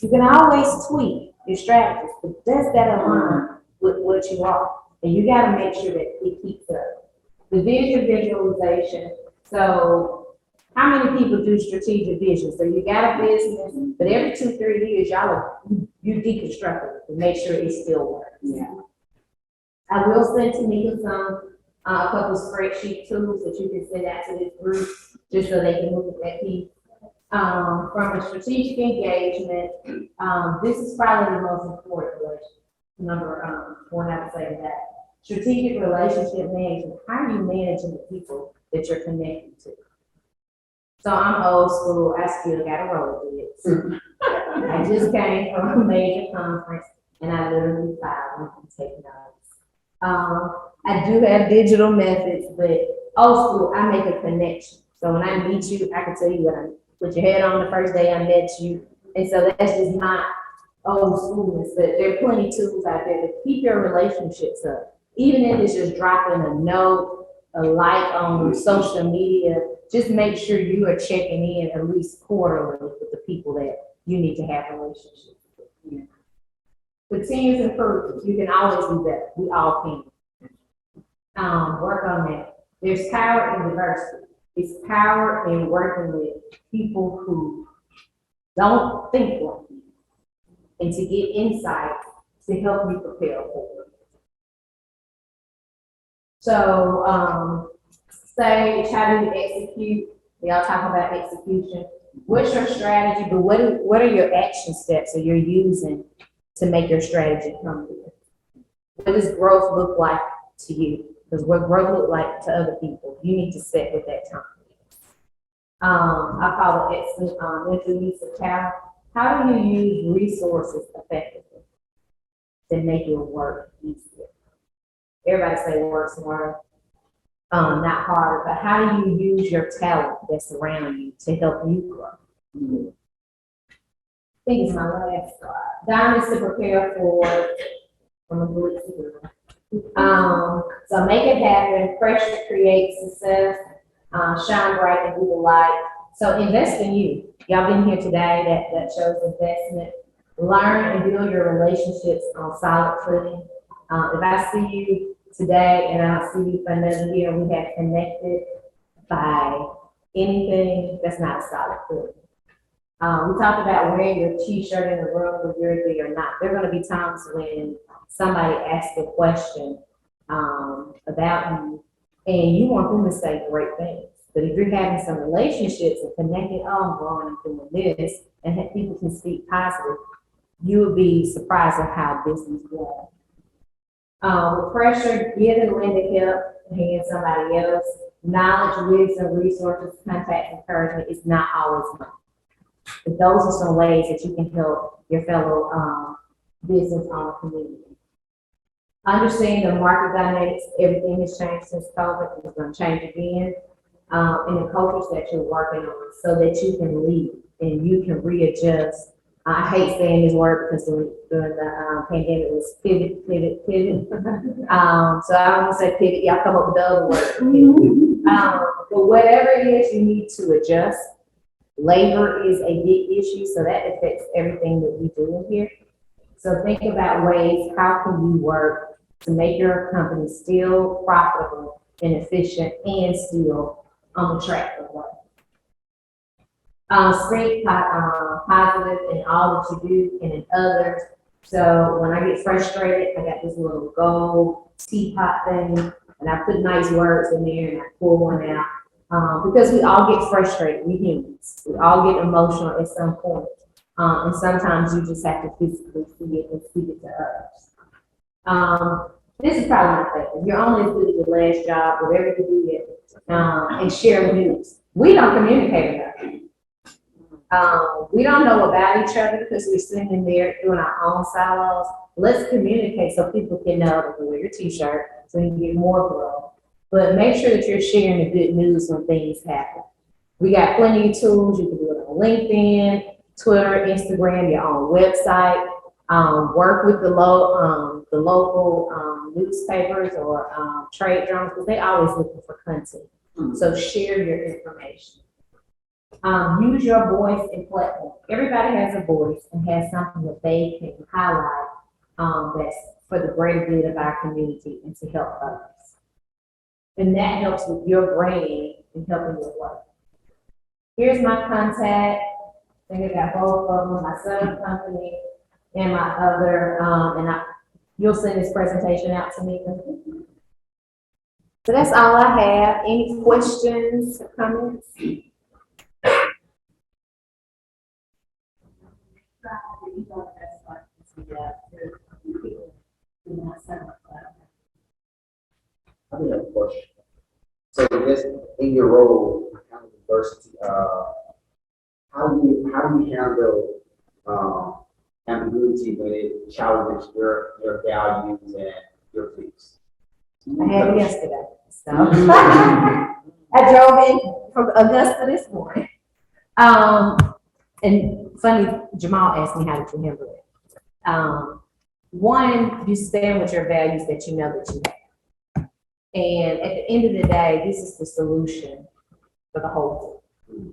Speaker 5: You can always tweak your strategies, but does that align with what you are? And you got to make sure that it keeps up. The vision visualization. So how many people do strategic vision? So you got a business, but every 2-3 years, you deconstruct it to make sure it still works.
Speaker 4: Yeah.
Speaker 5: I will send Tamika a couple of spreadsheet tools that you can send out to this group, just so they can look at that piece. From a strategic engagement, this is probably the most important number one I would say that. Strategic relationship management, how are you managing the people that you're connected to? So I'm old school, I still got a Rolodex. I just came from a major conference and I literally filed and take notes. I do have digital methods, but old school, I make a connection. So when I meet you, I can tell you what I put your head on the first day I met you. And so that's just my old schoolness, but there are plenty of tools out there to keep your relationships up. Even if it's just dropping a note, a like on social media, just make sure you are checking in at least quarterly with the people that you need to have relationships with. Continuous improvement, you can always do better, we all can. Work on that. There's power in diversity. It's power in working with people who don't think like you, and to get insight to help you prepare for it. So, say, how do you execute? We all talk about execution. What's your strategy, but what are your action steps that you're using to make your strategy come to? What does growth look like to you? Because what growth look like to other people, you need to set with that time. I call it excellent mental use of talent. How do you use resources effectively to make your work easier? Everybody say work smarter, not harder, but how do you use your talent that's around you to help you grow? I think it's my last slide. Diamonds to prepare for, from a good to so make it happen. Pressure creates success. Shine bright and be the light. So invest in you. Y'all been here today. That shows investment. Learn and build your relationships on solid footing. If I see you today and I see you for another year, we have connected by anything that's not a solid footing. We talked about wearing your t-shirt in the room whether you're there or not. There are going to be times when somebody asks a question about you, and you want them to say great things. But if you're having some relationships and connected, oh, I'm growing, I'm doing this, and that people can speak positive, you would be surprised at how business grows. With pressure, give and lend a help, hand somebody else. Knowledge, wisdom, resources, contact, encouragement is not always money. But those are some ways that you can help your fellow business owner community. Understand the market dynamics. Everything has changed since COVID. It's going to change again. And the cultures that you're working on so that you can lead and you can readjust. I hate saying this word because during the pandemic it was pivot. So I don't want to say pivot. Y'all come up with the other word. But whatever it is you need to adjust. Labor is a big issue, so that affects everything that we do in here. So think about ways, how can you work to make your company still profitable and efficient and still on the track of work. Stay positive in all that you do and in others. So when I get frustrated, I got this little gold teapot thing, and I put nice words in there and I pull one out. Because we all get frustrated, we humans. We all get emotional at some point. And sometimes you just have to physically see it and speak it to others. This is probably my favorite. You're only as good as your last job, whatever you did, and share news. We don't communicate enough. We don't know about each other because we're sitting in there doing our own silos. Let's communicate so people can know that you wear your t-shirt so you can get more growth. But make sure that you're sharing the good news when things happen. We got plenty of tools. You can do it on LinkedIn, Twitter, Instagram, your own website. Work with the local newspapers or trade journals because they always looking for content. So share your information. Use your voice and platform. Everybody has a voice and has something that they can highlight that's for the greater good of our community and to help others. And that helps with your branding and helping your work. Here's my contact. I think I got both of them, my son company and my other, you'll send this presentation out to me. So that's all I have. Any questions or comments?
Speaker 3: I think I have a question. So this, in your role, kind of diversity, how do you handle ambiguity when it challenges your values and your beliefs?
Speaker 5: I had it yesterday. So I drove in from Augusta this morning. And funny, Jamal asked me how did you handle it. One, you stand with your values that you know that you have. And at the end of the day, this is the solution for the whole thing.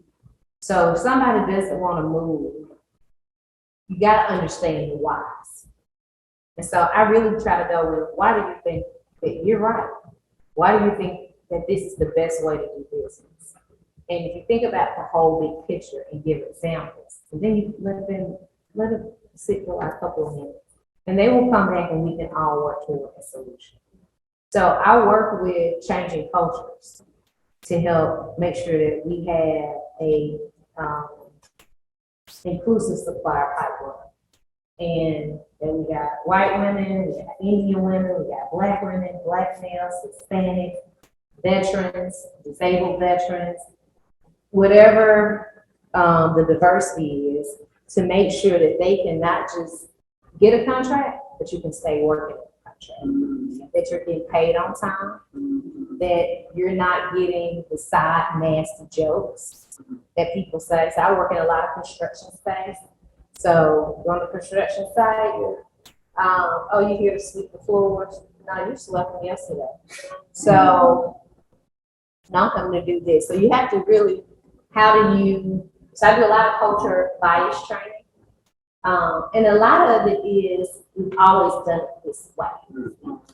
Speaker 5: So if somebody doesn't want to move, you got to understand the whys. And so I really try to go with, why do you think that you're right? Why do you think that this is the best way to do business? And if you think about the whole big picture and give examples, and then you let them sit for like a couple of minutes, and they will come back and we can all work toward a solution. So I work with changing cultures to help make sure that we have a inclusive supplier pipeline. And then we got white women, we got Indian women, we got black women, black males, Hispanic, veterans, disabled veterans, whatever the diversity is, to make sure that they can not just get a contract, but you can stay working a contract, that you're getting paid on time, that you're not getting the side nasty jokes that people say. So I work in a lot of construction space. So on the construction side, oh, you're here to sweep the floors. No, you slept them yesterday. So now I'm coming to do this. So you have to really, so I do a lot of culture bias training. And a lot of it is, we've always done it this way.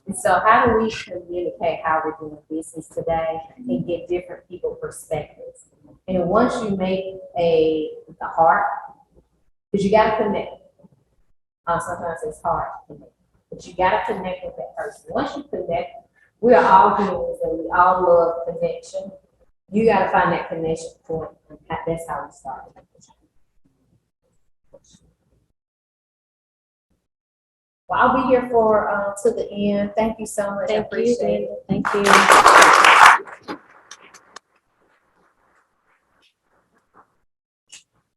Speaker 5: And so how do we communicate how we're doing business today and get different people perspectives? And once you make the heart, because you got to connect. Sometimes it's hard to connect, but you got to connect with that person. Once you connect, we are all humans and we all love connection. You got to find that connection point. And that's how we start. Well, I'll be here for to the end. Thank you so much. I appreciate it.
Speaker 1: Thank you.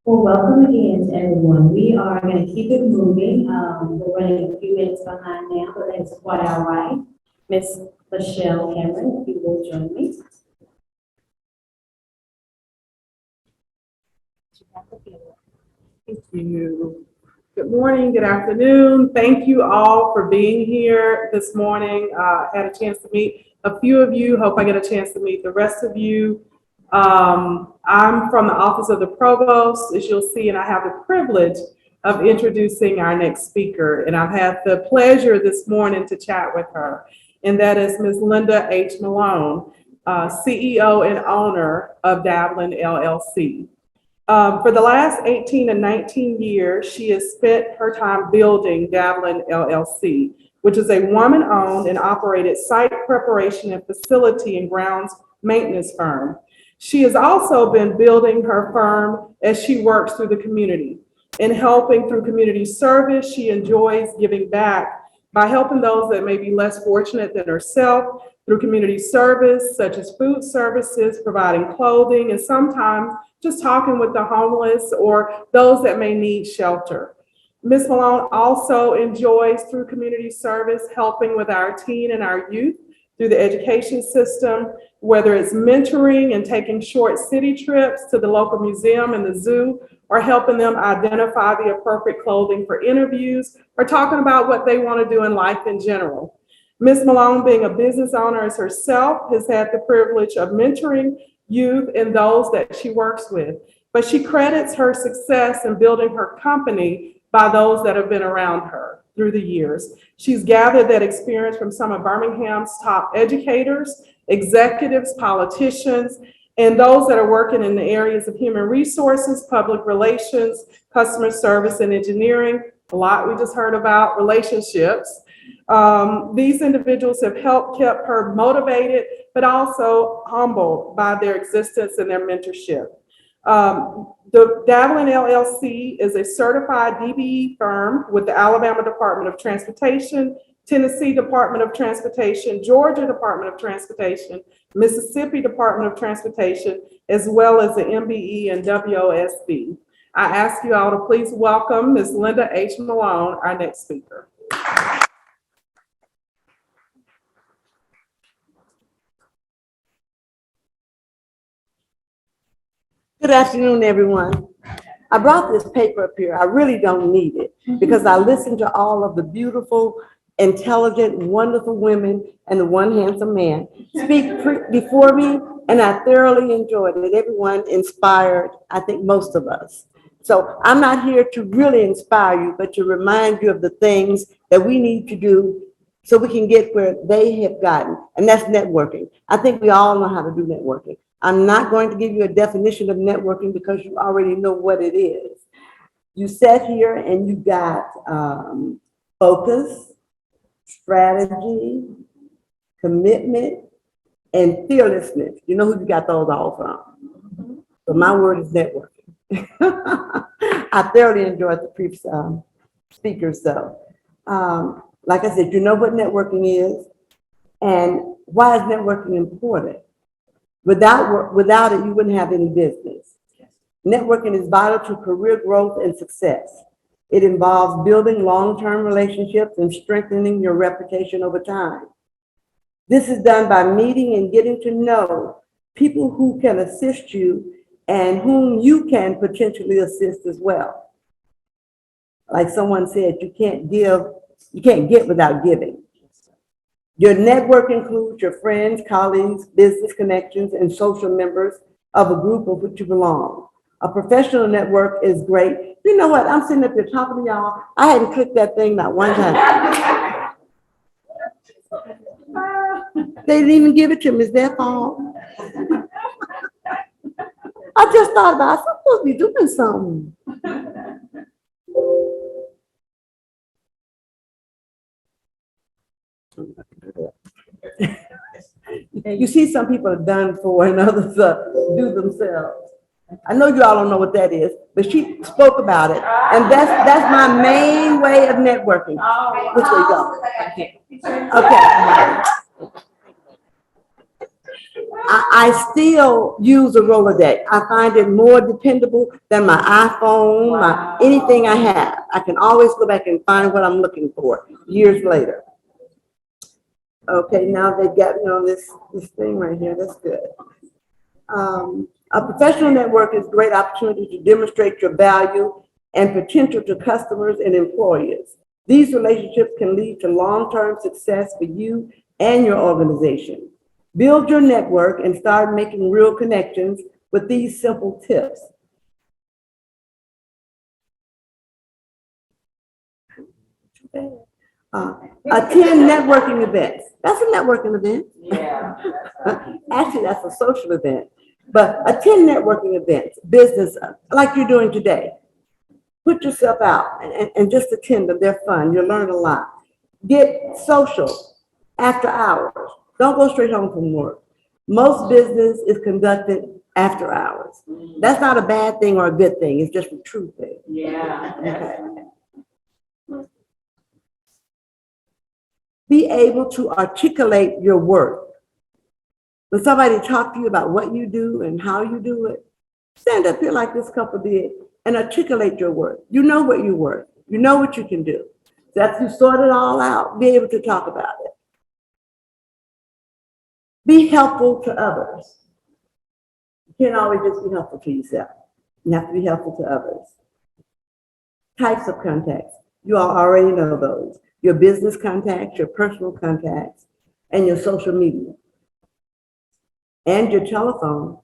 Speaker 1: Well, welcome again to everyone. We are going to keep it moving. We're running a few minutes behind now, but that's quite all right. Miss Michelle Cameron, if you will join me.
Speaker 6: Thank you. Good morning, good afternoon. Thank you all for being here this morning. Had a chance to meet a few of you. Hope I get a chance to meet the rest of you. I'm from the Office of the Provost, as you'll see, and I have the privilege of introducing our next speaker. And I've had the pleasure this morning to chat with her, and that is Ms. Linda H. Malone, CEO and owner of Davlin LLC. For the last 18 and 19 years, she has spent her time building Davlin LLC, which is a woman-owned and operated site preparation and facility and grounds maintenance firm. She has also been building her firm as she works through the community. In helping through community service, she enjoys giving back by helping those that may be less fortunate than herself through community service, such as food services, providing clothing, and sometimes just talking with the homeless or those that may need shelter. Ms. Malone also enjoys, through community service, helping with our teen and our youth through the education system, whether it's mentoring and taking short city trips to the local museum and the zoo, or helping them identify the appropriate clothing for interviews, or talking about what they want to do in life in general. Ms. Malone, being a business owner as herself, has had the privilege of mentoring youth and those that she works with, but she credits her success in building her company by those that have been around her through the years. She's gathered that experience from some of Birmingham's top educators, executives, politicians, and those that are working in the areas of human resources, public relations, customer service, and engineering. A lot we just heard about relationships. These individuals have helped keep her motivated, but also humbled by their existence and their mentorship. The Davlin LLC is a certified DBE firm with the Alabama Department of Transportation, Tennessee Department of Transportation, Georgia Department of Transportation, Mississippi Department of Transportation, as well as the MBE and WOSB. I ask you all to please welcome Ms. Linda H. Malone, our next speaker.
Speaker 7: Good afternoon, everyone. I brought this paper up here. I really don't need it because I listened to all of the beautiful, intelligent, wonderful women and the one handsome man speak before me, and I thoroughly enjoyed it. Everyone inspired, I think, most of us. So I'm not here to really inspire you, but to remind you of the things that we need to do so we can get where they have gotten, and that's networking. I think we all know how to do networking. I'm not going to give you a definition of networking because you already know what it is. You sat here and you got focus, strategy, commitment, and fearlessness. You know who you got those all from. So my word is networking. I thoroughly enjoyed the previous speakers though. Like I said, you know what networking is and why is networking important? Without it, you wouldn't have any business. Networking is vital to career growth and success. It involves building long-term relationships and strengthening your reputation over time. This is done by meeting and getting to know people who can assist you and whom you can potentially assist as well. Like someone said, you can't get without giving. Your network includes your friends, colleagues, business connections, and social members of a group of which you belong. A professional network is great. You know what? I'm sitting up here talking to y'all. I hadn't clicked that thing not one time. They didn't even give it to me. It's their fault. I just thought about it. I'm supposed to be doing something. You see some people are done for and others do themselves. I know you all don't know what that is, but she spoke about it. And that's my main way of networking. Which way you go? Okay. I still use a Rolodex. I find it more dependable than my iPhone, anything I have. I can always go back and find what I'm looking for years later. Okay, now they got me on this thing right here. That's good. A professional network is a great opportunity to demonstrate your value and potential to customers and employers. These relationships can lead to long-term success for you and your organization. Build your network and start making real connections with these simple tips. Attend networking events. That's a networking event.
Speaker 4: Yeah.
Speaker 7: Actually, that's a social event. But attend networking events, business, like you're doing today. Put yourself out and just attend them. They're fun. You'll learn a lot. Get social after hours. Don't go straight home from work. Most business is conducted after hours. That's not a bad thing or a good thing. It's just a true thing.
Speaker 4: Yeah.
Speaker 7: Okay. Be able to articulate your work. When somebody talks to you about what you do and how you do it, stand up here like this couple did and articulate your work. You know what you work. You know what you can do. So after you sort it all out, be able to talk about it. Be helpful to others. You can't always just be helpful to yourself. You have to be helpful to others. Types of contacts. You all already know those. Your business contacts, your personal contacts, and your social media. And your telephone.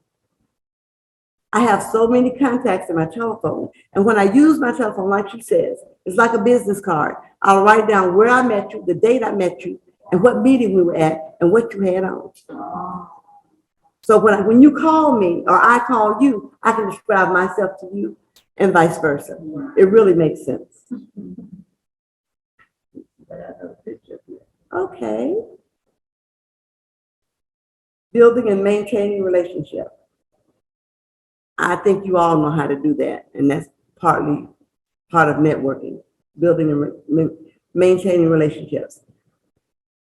Speaker 7: I have so many contacts in my telephone. And when I use my telephone, like she says, it's like a business card. I'll write down where I met you, the date I met you, and what meeting we were at, and what you had on. So when you call me or I call you, I can describe myself to you and vice versa. It really makes sense. Okay. Building and maintaining relationships. I think you all know how to do that, and that's partly part of networking, building and maintaining relationships.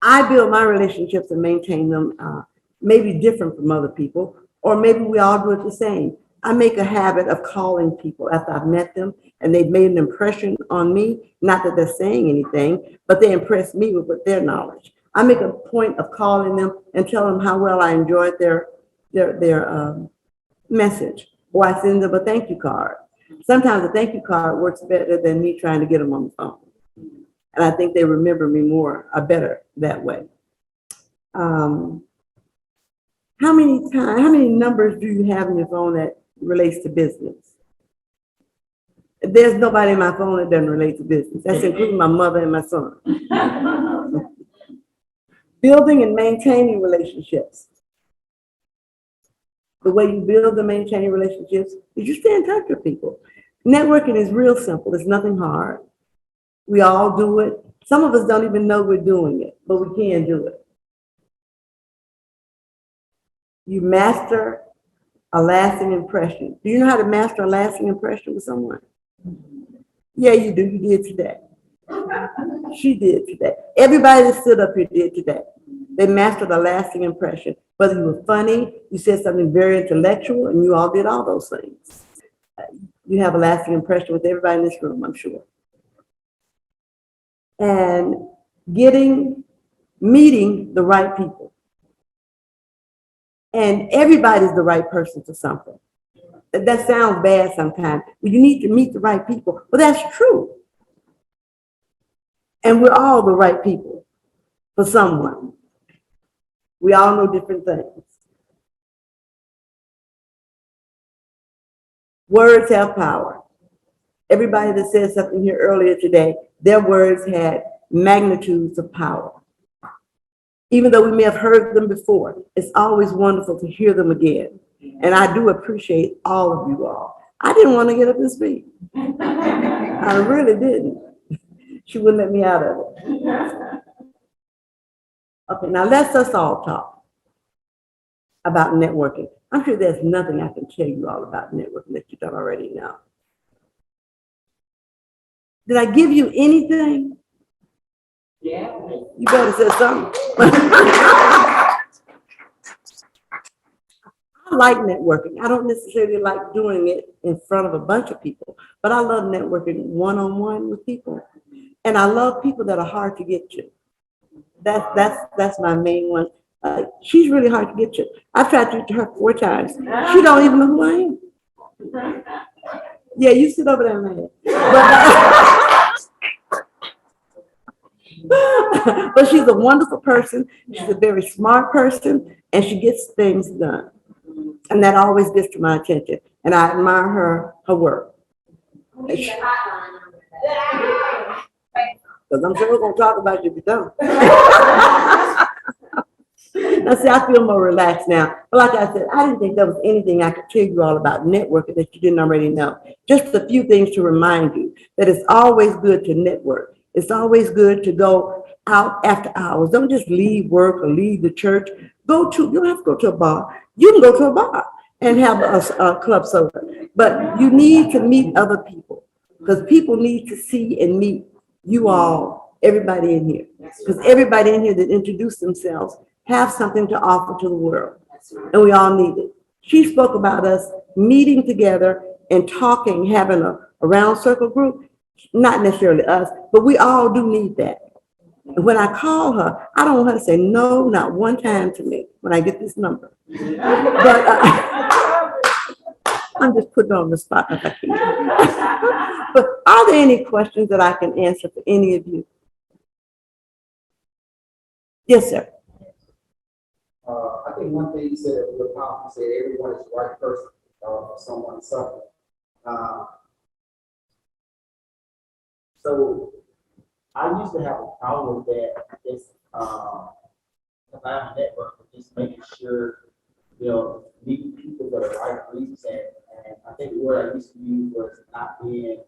Speaker 7: I build my relationships and maintain them maybe different from other people, or maybe we all do it the same. I make a habit of calling people after I've met them and they've made an impression on me, not that they're saying anything, but they impress me with their knowledge. I make a point of calling them and tell them how well I enjoyed their message, or I send them a thank you card. Sometimes a thank you card works better than me trying to get them on the phone. And I think they remember me better that way. How many numbers do you have in your phone that relates to business? There's nobody in my phone that doesn't relate to business. That's including my mother and my son. Building and maintaining relationships. The way you build and maintain relationships is you stay in touch with people. Networking is real simple. It's nothing hard. We all do it. Some of us don't even know we're doing it, but we can do it. You master a lasting impression. Do you know how to master a lasting impression with someone? Yeah, you do. You did today. She did today. Everybody that stood up here did today. They mastered a lasting impression. Whether you were funny, you said something very intellectual, and you all did all those things. You have a lasting impression with everybody in this room, I'm sure. And meeting the right people. And everybody's the right person for something. That sounds bad sometimes. But you need to meet the right people. But that's true. And we're all the right people for someone. We all know different things. Words have power. Everybody that said something here earlier today, their words had magnitudes of power. Even though we may have heard them before, it's always wonderful to hear them again. And I do appreciate all of you all. I didn't want to get up and speak. I really didn't. She wouldn't let me out of it. Okay, now let's us all talk about networking. I'm sure there's nothing I can tell you all about networking that you don't already know. Did I give you anything?
Speaker 4: Yeah.
Speaker 7: You better say something. I like networking. I don't necessarily like doing it in front of a bunch of people, but I love networking one-on-one with people. And I love people that are hard to get to. That's my main one. She's really hard to get to. I've tried to get to her 4 times. She don't even know who I am. Yeah, you sit over there, man. But she's a wonderful person. She's a very smart person, and she gets things done. And that always gets to my attention. And I admire her work. Because I'm sure we're going to talk about you if you don't. Now, see, I feel more relaxed now. But like I said, I didn't think there was anything I could tell you all about networking that you didn't already know. Just a few things to remind you that it's always good to network. It's always good to go out after hours. Don't just leave work or leave the church. You don't have to go to a bar. You can go to a bar and have a club soda. But you need to meet other people because people need to see and meet you all, everybody in here. Because everybody in here that introduced themselves have something to offer to the world. And we all need it. She spoke about us meeting together and talking, having a round circle group. Not necessarily us, but we all do need that. And when I call her, I don't want her to say no, not one time to me when I get this number. But I'm just putting her on the spot if I can. But are there any questions that I can answer for any of you? Yes, sir.
Speaker 3: I think one thing you said that was real powerful, you said everyone is the right person for someone suffering. So I used to have a problem with that. It's because I have a network of just making sure, meeting people for the right reasons. And I think the word I used to use was not being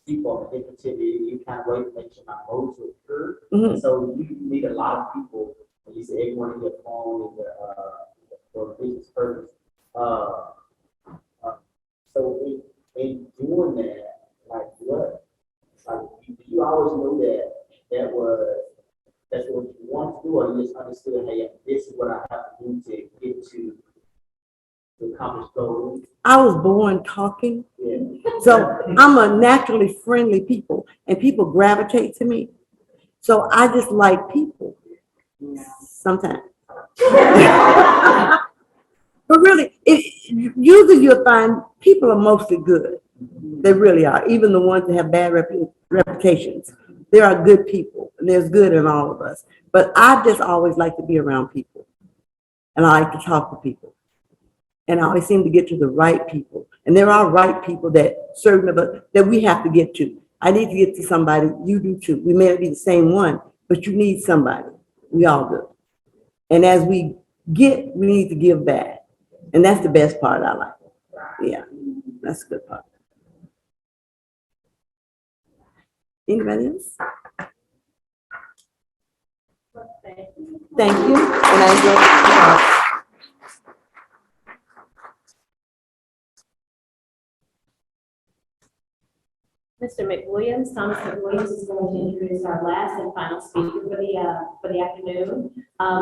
Speaker 3: people of negativity. You kind of wait to make sure my modes were pure.
Speaker 7: Mm-hmm.
Speaker 3: So you meet a lot of people. And you say everyone in your phone is for a business purpose. So in doing that, like what? Like, do you always know that's what you want to do, or you just understood, hey, this is what I have to do to get to accomplish goals?
Speaker 7: I was born talking.
Speaker 3: Yeah.
Speaker 7: So I'm a naturally friendly people, and people gravitate to me. So I just like people sometimes. But But really, usually you'll find people are mostly good. They really are, even the ones that have bad reputations. There are good people, and there's good in all of us. But I just always like to be around people, and I like to talk to people. And I always seem to get to the right people. And there are right people that certain of us, that we have to get to. I need to get to somebody, you do too. We may not be the same one, but you need somebody. We all do. And as we need to give back. And that's the best part I like. Yeah, that's the good part. Anybody else? Thank you. And I enjoyed
Speaker 1: Mr. McWilliams, Thomas McWilliams is going to introduce our last and final speaker for the afternoon.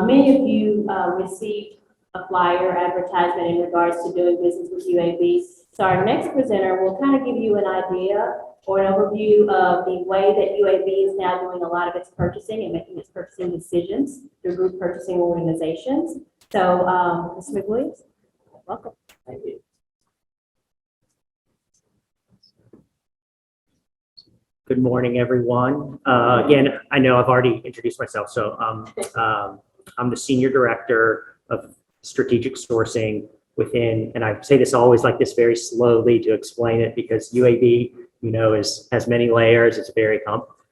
Speaker 1: Many of you received a flyer advertisement in regards to doing business with UAB. So our next presenter will kind of give you an idea or an overview of the way that UAB is now doing a lot of its purchasing and making its purchasing decisions through group purchasing organizations. So, Mr. McWilliams, welcome.
Speaker 8: Thank you. Good morning, everyone. Again, I know I've already introduced myself, so I'm the Senior Director of Strategic Sourcing within, and I say this always like this very slowly to explain it because UAB, you know, has many layers. It's a very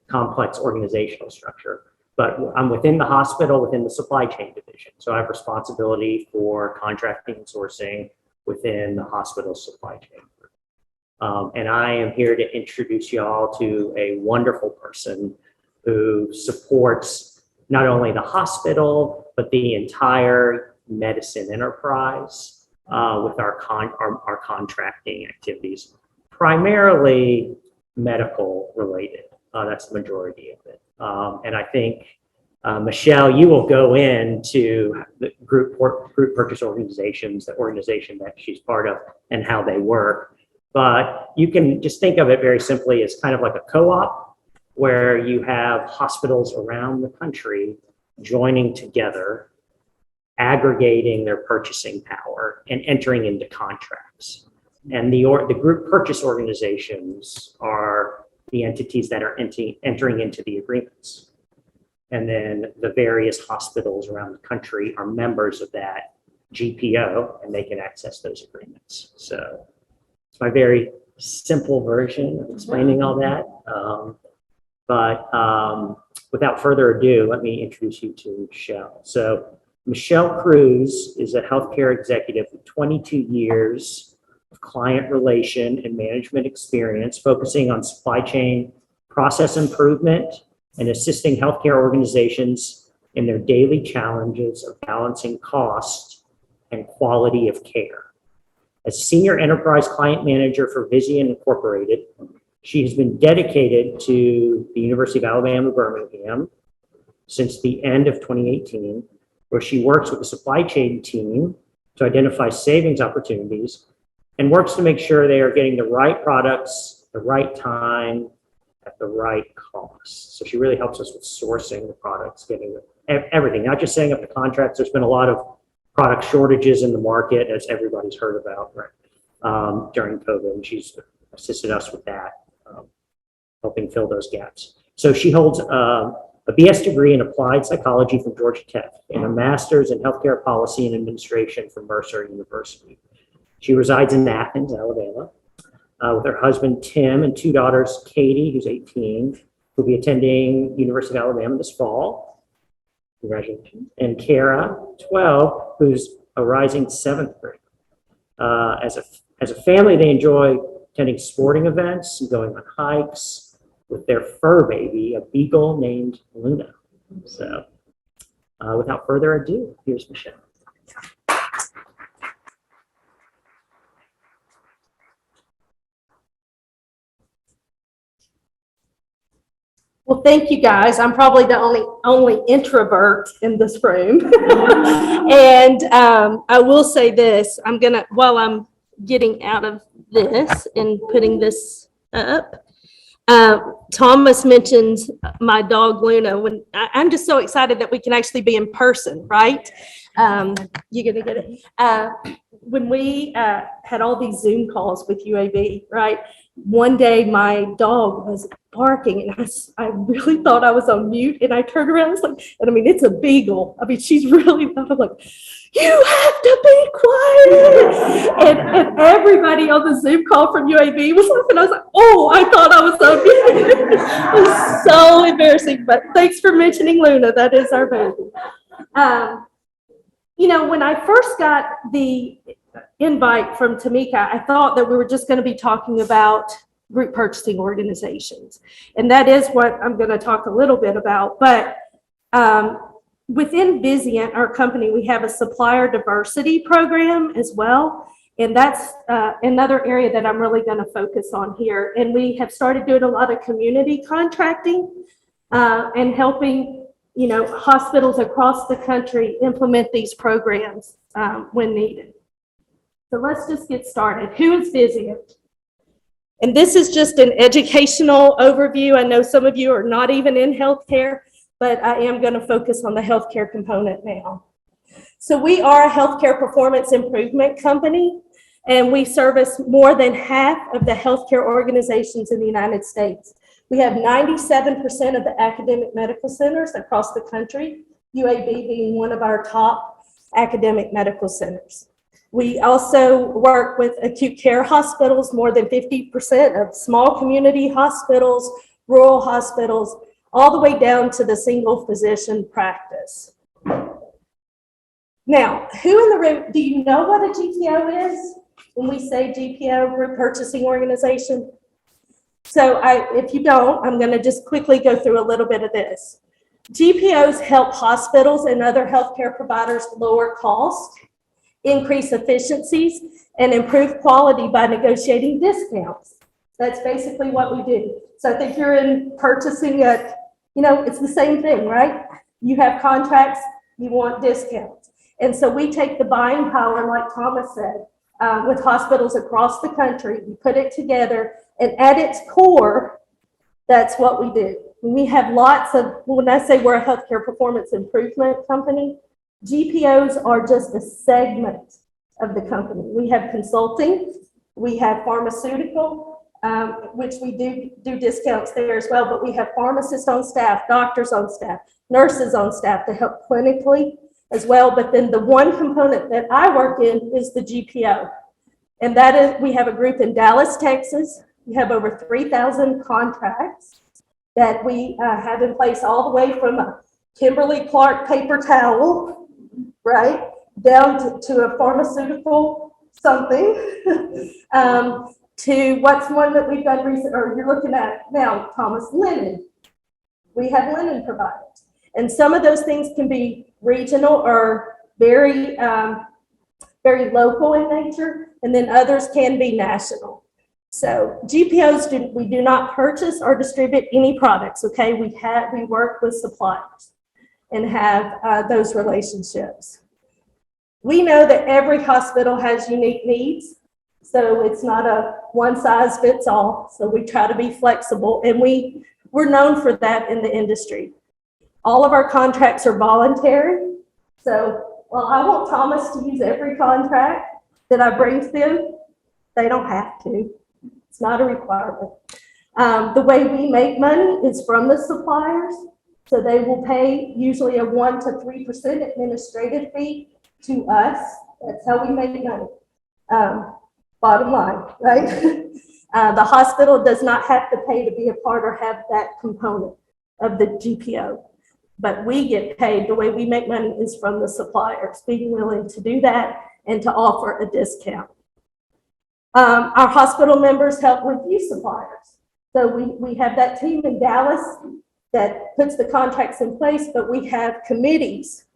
Speaker 8: complex organizational structure. But I'm within the hospital, within the supply chain division. So I have responsibility for contracting and sourcing within the hospital supply chain. And I am here to introduce y'all to a wonderful person who supports not only the hospital, but the entire medicine enterprise with our contracting activities, primarily medical related. That's the majority of it. And I think, Michelle, you will go into the group purchase organizations, the organization that she's part of and how they work. But you can just think of it very simply as kind of like a co-op where you have hospitals around the country joining together, aggregating their purchasing power and entering into contracts. And the group purchase organizations are the entities that are entering into the agreements. And then the various hospitals around the country are members of that GPO and they can access those agreements. So it's my very simple version of explaining all that. But without further ado, let me introduce you to Michelle. So Michelle Cruz is a healthcare executive with 22 years of client relation and management experience, focusing on supply chain process improvement and assisting healthcare organizations in their daily challenges of balancing cost and quality of care. As Senior Enterprise Client Manager for Vizient Incorporated, she has been dedicated to the University of Alabama, Birmingham since the end of 2018, where she works with the supply chain team to identify savings opportunities and works to make sure they are getting the right products, the right time, at the right cost. So she really helps us with sourcing the products, getting everything, not just setting up the contracts. There's been a lot of product shortages in the market, as everybody's heard about, right, during COVID, and she's assisted us with that, helping fill those gaps. So she holds a BS degree in applied psychology from Georgia Tech and a master's in healthcare policy and administration from Mercer University. She resides in Athens, Alabama, with her husband, Tim, and two daughters, Katie, who's 18, who'll be attending University of Alabama this fall. Congratulations. And Kara, 12, who's a rising 7th grade. As a family, they enjoy attending sporting events and going on hikes with their fur baby, a beagle named Luna. So without further ado, here's Michelle.
Speaker 9: Well, thank you guys. I'm probably the only introvert in this room. And I will say this, while I'm getting out of this and putting this up, Thomas mentioned my dog Luna. I'm just so excited that we can actually be in person, right? You're gonna get it. When we had all these Zoom calls with UAB, right? One day my dog was barking and I really thought I was on mute and I turned around, I was like, and I mean, it's a beagle. I mean, she's really loud. I'm like, you have to be quiet. And everybody on the Zoom call from UAB was laughing. I was like, oh, I thought I was on mute. It was so embarrassing, but thanks for mentioning Luna. That is our baby. You know, when I first got the invite from Tamika, I thought that we were just going to be talking about group purchasing organizations. And that is what I'm going to talk a little bit about. But within Vizient, our company, we have a supplier diversity program as well. And that's another area that I'm really going to focus on here. And we have started doing a lot of community contracting and helping, you know, hospitals across the country implement these programs when needed. So let's just get started. Who is Vizient? And this is just an educational overview. I know some of you are not even in healthcare, but I am going to focus on the healthcare component now. So we are a healthcare performance improvement company, and we service more than half of the healthcare organizations in the United States. We have 97% of the academic medical centers across the country, UAB being one of our top academic medical centers. We also work with acute care hospitals, more than 50% of small community hospitals, rural hospitals, all the way down to the single physician practice. Now, who in the room, do you know what a GPO is? When we say GPO, Group Purchasing Organization? So if you don't, I'm going to just quickly go through a little bit of this. GPOs help hospitals and other healthcare providers lower costs, increase efficiencies, and improve quality by negotiating discounts. That's basically what we do. So I think you're in purchasing you know, it's the same thing, right? You have contracts, you want discounts. And so we take the buying power, like Thomas said, with hospitals across the country, we put it together, and at its core, that's what we do. We have lots of, when I say we're a healthcare performance improvement company, GPOs are just a segment of the company. We have consulting, we have pharmaceutical, which we do discounts there as well, but we have pharmacists on staff, doctors on staff, nurses on staff to help clinically as well. But then the one component that I work in is the GPO. And that is, we have a group in Dallas, Texas. We have over 3,000 contracts that we have in place all the way from a Kimberly-Clark paper towel, right, down to a pharmaceutical something, to what's one that we've done recently, or you're looking at now, Thomas, linen. We have linen providers. And some of those things can be regional or very, very local in nature, and then others can be national. So GPOs, we do not purchase or distribute any products, okay? We work with suppliers and have those relationships. We know that every hospital has unique needs, so it's not a one size fits all. So we try to be flexible, and we're known for that in the industry. All of our contracts are voluntary. So while I want Thomas to use every contract that I bring to them, they don't have to. It's not a requirement. The way we make money is from the suppliers. So they will pay usually a 1% to 3% administrative fee to us. That's how we make money. Bottom line, right? The hospital does not have to pay to be a part or have that component of the GPO. But we get paid, the way we make money is from the suppliers, being willing to do that and to offer a discount. Our hospital members help review suppliers. So we have that team in Dallas that puts the contracts in place, but we have committees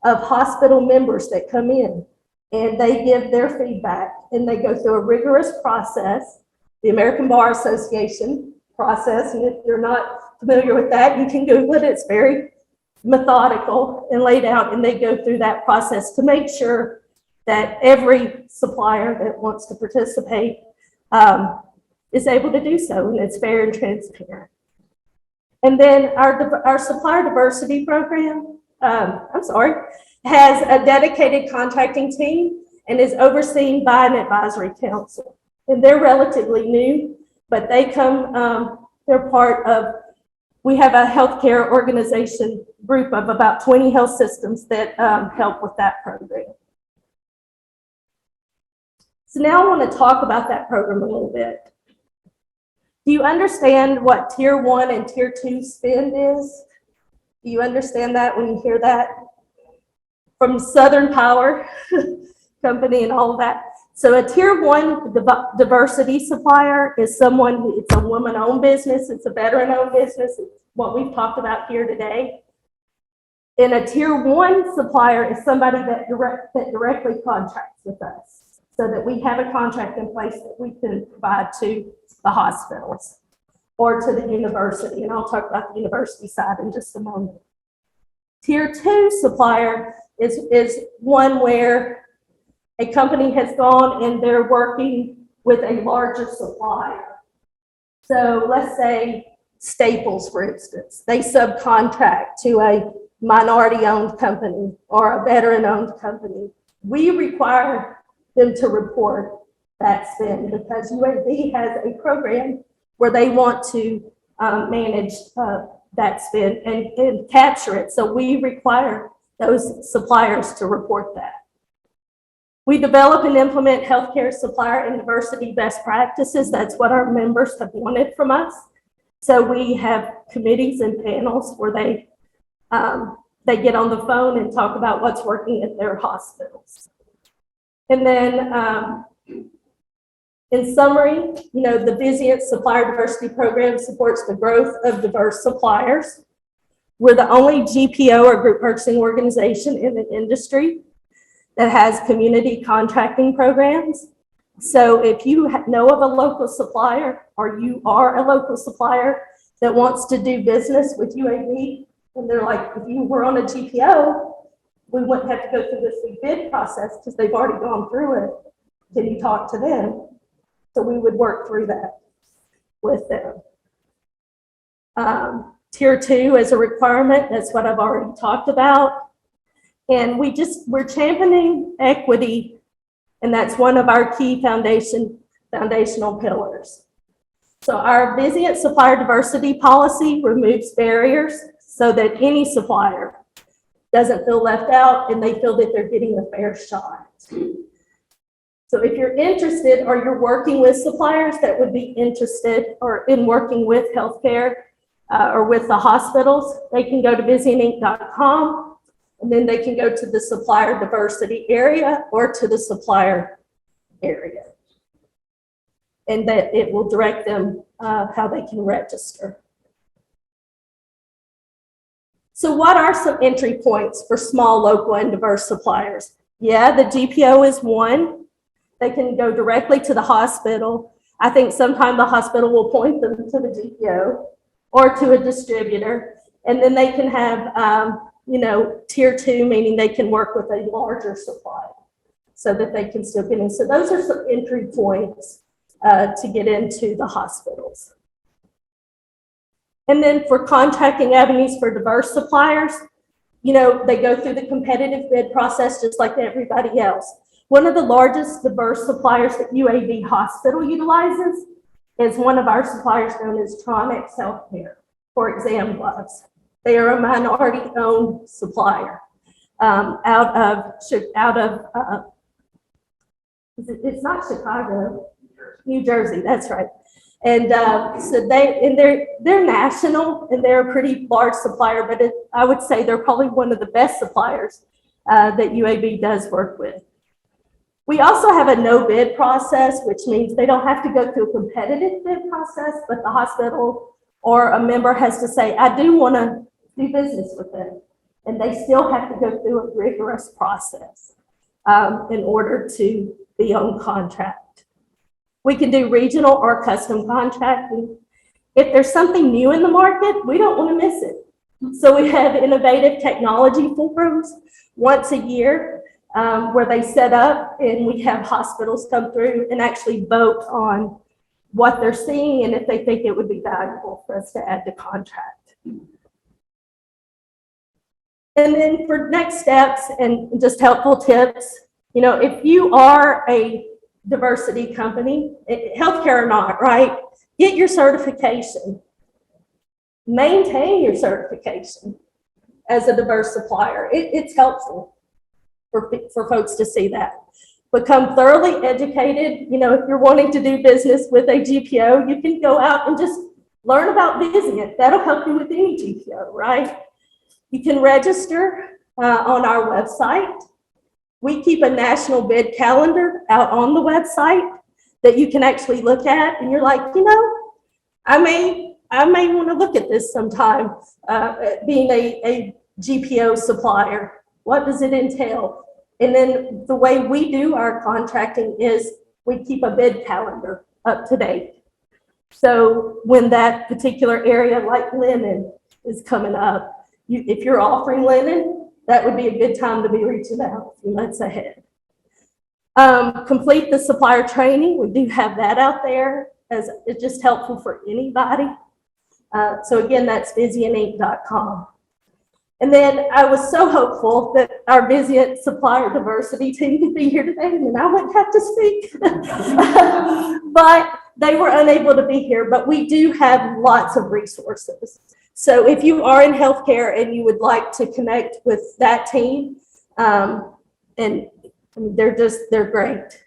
Speaker 9: of hospital members that come in and they give their feedback, and they go through a rigorous process, the American Bar Association process. And if you're not familiar with that, you can Google it. It's very methodical and laid out, and they go through that process to make sure that every supplier that wants to participate is able to do so, and it's fair and transparent. And then our supplier diversity program, has a dedicated contracting team and is overseen by an advisory council. And they're relatively new, but they come, they're part of, we have a healthcare organization group of about 20 health systems that help with that program. So now I want to talk about that program a little bit. Do you understand what Tier 1 and Tier 2 spend is? Do you understand that when you hear that? From Southern Power Company and all of that. So a Tier 1 diversity supplier is someone, it's a woman-owned business, it's a veteran-owned business, it's what we've talked about here today. And a Tier 1 supplier is somebody that directly contracts with us, so that we have a contract in place that we can provide to the hospitals or to the university. And I'll talk about the university side in just a moment. Tier 2 supplier is one where a company has gone and they're working with a larger supplier. So let's say Staples, for instance, they subcontract to a minority-owned company or a veteran-owned company. We require them to report that spend because UAB has a program where they want to manage that spend and capture it. So we require those suppliers to report that. We develop and implement healthcare supplier and diversity best practices. That's what our members have wanted from us. So we have committees and panels where they get on the phone and talk about what's working at their hospitals. And then in summary, the Vizient Supplier Diversity Program supports the growth of diverse suppliers. We're the only GPO or group purchasing organization in the industry that has community contracting programs. So if you know of a local supplier or you are a local supplier that wants to do business with UAB, and they're like, if you were on a GPO, we wouldn't have to go through this big bid process because they've already gone through it. Can you talk to them? So we would work through that with them. Tier 2 is a requirement. That's what I've already talked about. And we're championing equity, and that's one of our key foundational pillars. So our Vizient Supplier Diversity Policy removes barriers so that any supplier doesn't feel left out and they feel that they're getting a fair shot. So if you're interested or you're working with suppliers that would be interested or in working with healthcare or with the hospitals, they can go to VizientInc.com. And then they can go to the supplier diversity area or to the supplier area. And that it will direct them how they can register. So what are some entry points for small, local, and diverse suppliers? Yeah, the GPO is one. They can go directly to the hospital. I think sometimes the hospital will point them to the GPO or to a distributor. And then they can have Tier 2, meaning they can work with a larger supplier so that they can still get in. So those are some entry points to get into the hospitals. And then for contracting avenues for diverse suppliers, they go through the competitive bid process just like everybody else. One of the largest diverse suppliers that UAB Hospital utilizes is one of our suppliers known as Tronics Healthcare for exam gloves. They are a minority-owned supplier out of it's not Chicago, New Jersey. That's right. And so they're national and they're a pretty large supplier, but I would say they're probably one of the best suppliers that UAB does work with. We also have a no bid process, which means they don't have to go through a competitive bid process, but the hospital or a member has to say, I do want to do business with them. And they still have to go through a rigorous process in order to be on contract. We can do regional or custom contracting. If there's something new in the market, we don't want to miss it. So we have innovative technology forums once a year where they set up and we have hospitals come through and actually vote on what they're seeing and if they think it would be valuable for us to add to contract. And then for next steps and just helpful tips, if you are a diversity company, healthcare or not, right? Get your certification. Maintain your certification as a diverse supplier. It's helpful for folks to see that. Become thoroughly educated. If you're wanting to do business with a GPO, you can go out and just learn about Vizient. That'll help you with any GPO, right? You can register on our website. We keep a national bid calendar out on the website that you can actually look at, and you're like, I may want to look at this sometime, being a GPO supplier. What does it entail? And then the way we do our contracting is we keep a bid calendar up to date. So when that particular area like linen is coming up, if you're offering linen, that would be a good time to be reaching out a few months ahead. Complete the supplier training. We do have that out there as it's just helpful for anybody. So again, that's VizientInc.com. And then I was so hopeful that our Vizient supplier diversity team could be here today and I wouldn't have to speak. But they were unable to be here, but we do have lots of resources. So if you are in healthcare and you would like to connect with that team, and they're great.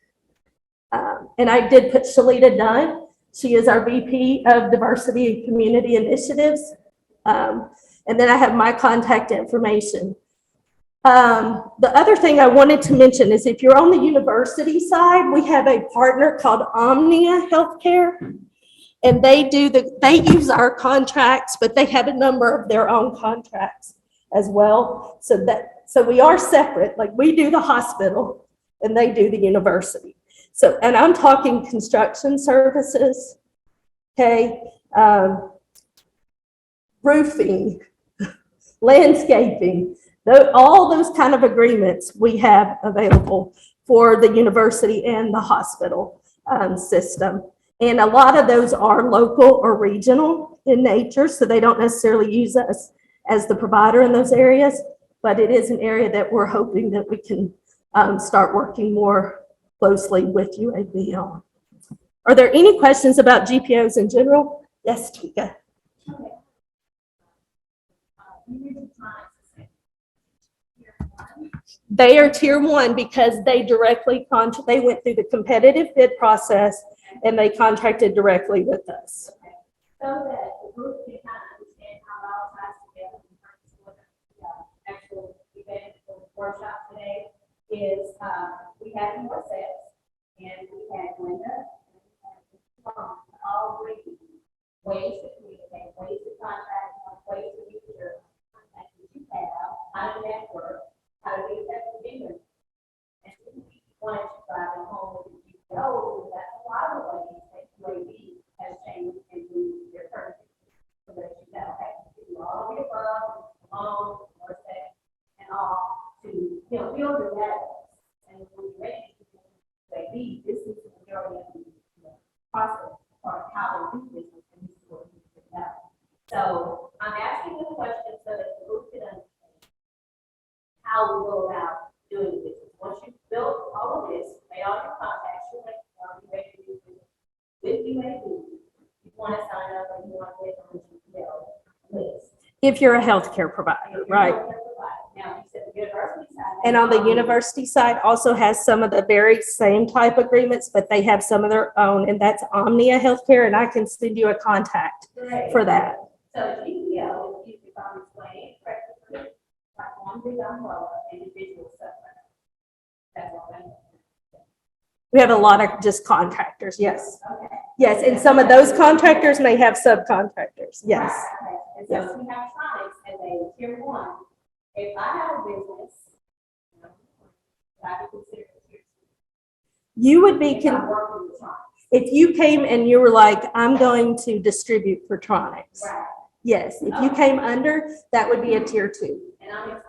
Speaker 9: And I did put Shalita Dunn. She is our VP of Diversity and Community Initiatives. And then I have my contact information. The other thing I wanted to mention is if you're on the university side, we have a partner called Omnia Healthcare. And they use our contracts, but they have a number of their own contracts as well. So we are separate, like we do the hospital and they do the university. So, and I'm talking construction services, okay, roofing, landscaping, all those kind of agreements we have available for the university and the hospital system. And a lot of those are local or regional in nature, so they don't necessarily use us as the provider in those areas, but it is an area that we're hoping that we can start working more closely with UAB on. Are there any questions about GPOs in general? Yes, Tika. They are tier one because they directly they went through the competitive bid process and they contracted directly with us.
Speaker 1: So that the group can kind of understand how it all ties together in terms of what the actual event or workshop today is, we had more sets and we had Linda and we had all three ways to communicate, ways to contact, ways to use your contact that you have, how to network, how to be effective vendor. And we wanted to drive it home with the GPO, that's a lot of ways that UAB has changed and moved their currency. So that you know, okay, do all of the above, along, or set, and all to, build your database. And when you're ready to do UAB, this is the majority of the process or how they do business, and this is what we need to know. So I'm asking the question so that the group can understand how we go about doing business. Once you've built all of this, made all your contacts, you're ready to do business with UAB. You want to sign up and you want to get on the GPO list.
Speaker 9: If you're a healthcare provider, right?
Speaker 1: Now, you said the university side.
Speaker 9: And on the university side also has some of the very same type agreements, but they have some of their own, and that's Omnia Healthcare, and I can send you a contact for that.
Speaker 1: So GPO, if I'm explaining it correctly, like one big umbrella, individual separate. That's all I know.
Speaker 9: We have a lot of just contractors, yes.
Speaker 1: Okay.
Speaker 9: Yes, and some of those contractors may have subcontractors, yes.
Speaker 1: Right, okay. And so we have Tronics as a tier one. If I have a business, I would consider it tier two.
Speaker 9: You would be,
Speaker 1: If I'm working with Tronics.
Speaker 9: if you came and you were like, I'm going to distribute for Tronics.
Speaker 1: Right.
Speaker 9: Yes, if you came under, that would be a tier two.
Speaker 1: And I'm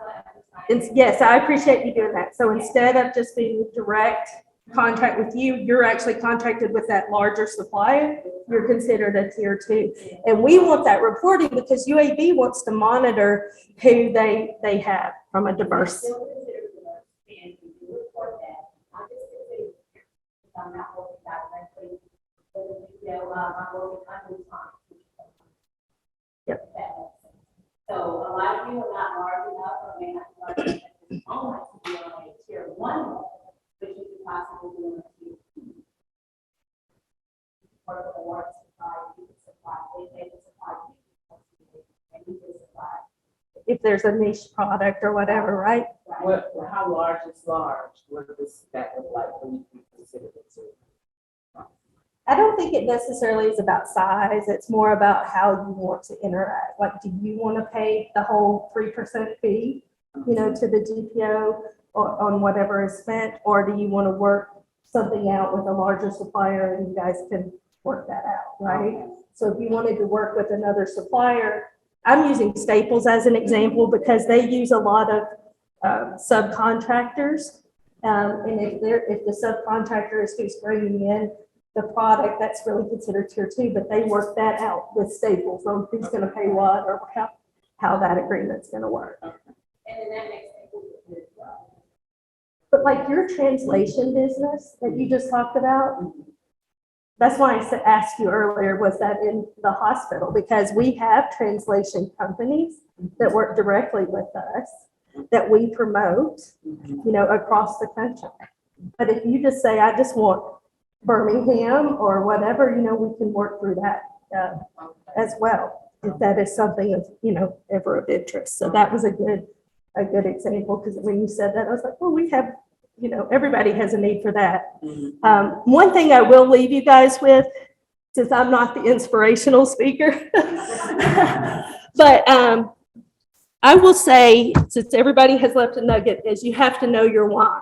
Speaker 9: And yes, I appreciate you doing that. So instead of just being direct contract with you, you're actually contracted with that larger supplier, you're considered a tier 2. And we want that reporting because UAB wants to monitor who they have from a diverse.
Speaker 1: And we do report that. I just consider if I'm not working directly, I'm working under time.
Speaker 9: Yep.
Speaker 1: So a lot of you are not large enough or may not be large enough at this moment to be on a tier 1 level, but you could possibly be on a tier 2. Or the water supply, you can supply, they can supply, and you can supply.
Speaker 9: If there's a niche product or whatever, right?
Speaker 4: How large is large? What does that look like when you consider it?
Speaker 9: I don't think it necessarily is about size. It's more about how you want to interact. Like, do you want to pay the whole 3% fee, to the GPO or on whatever is spent? Or do you want to work something out with a larger supplier and you guys can work that out, right? So if you wanted to work with another supplier, I'm using Staples as an example because they use a lot of subcontractors. And if the subcontractor is who's bringing in the product, that's really considered tier 2, but they work that out with Staples on who's going to pay what or how that agreement's going to work.
Speaker 1: And then that makes people good as well.
Speaker 9: But like your translation business that you just talked about, that's why I asked you earlier, was that in the hospital? Because we have translation companies that work directly with us that we promote, across the country. But if you just say, I just want Birmingham or whatever, we can work through that as well, if that is something of, ever of interest. So that was a good example, because when you said that, I was like, well, we have, everybody has a need for that. One thing I will leave you guys with, since I'm not the inspirational speaker, but I will say, since everybody has left a nugget, is you have to know your why,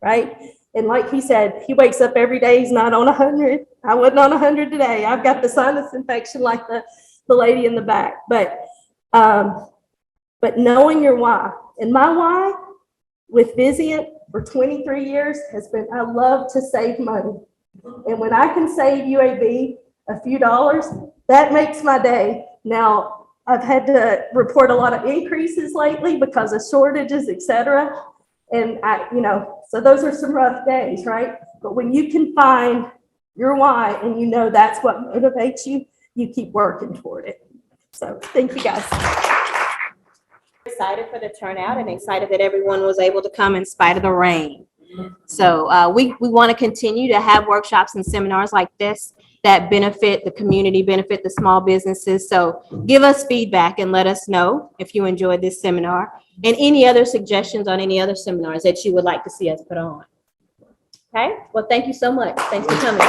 Speaker 9: right? And like he said, he wakes up every day, he's not on 100. I wasn't on 100 today. I've got the sinus infection like the lady in the back. But knowing your why. And my why with Vizient for 23 years has been, I love to save money. And when I can save UAB a few dollars, that makes my day. Now, I've had to report a lot of increases lately because of shortages, et cetera. And so those are some rough days, right? But when you can find your why and that's what motivates you, you keep working toward it. So thank you guys.
Speaker 1: Excited for the turnout and excited that everyone was able to come in spite of the rain. So we want to continue to have workshops and seminars like this that benefit the community, benefit the small businesses. So give us feedback and let us know if you enjoyed this seminar and any other suggestions on any other seminars that you would like to see us put on. Okay, well, thank you so much. Thanks for coming.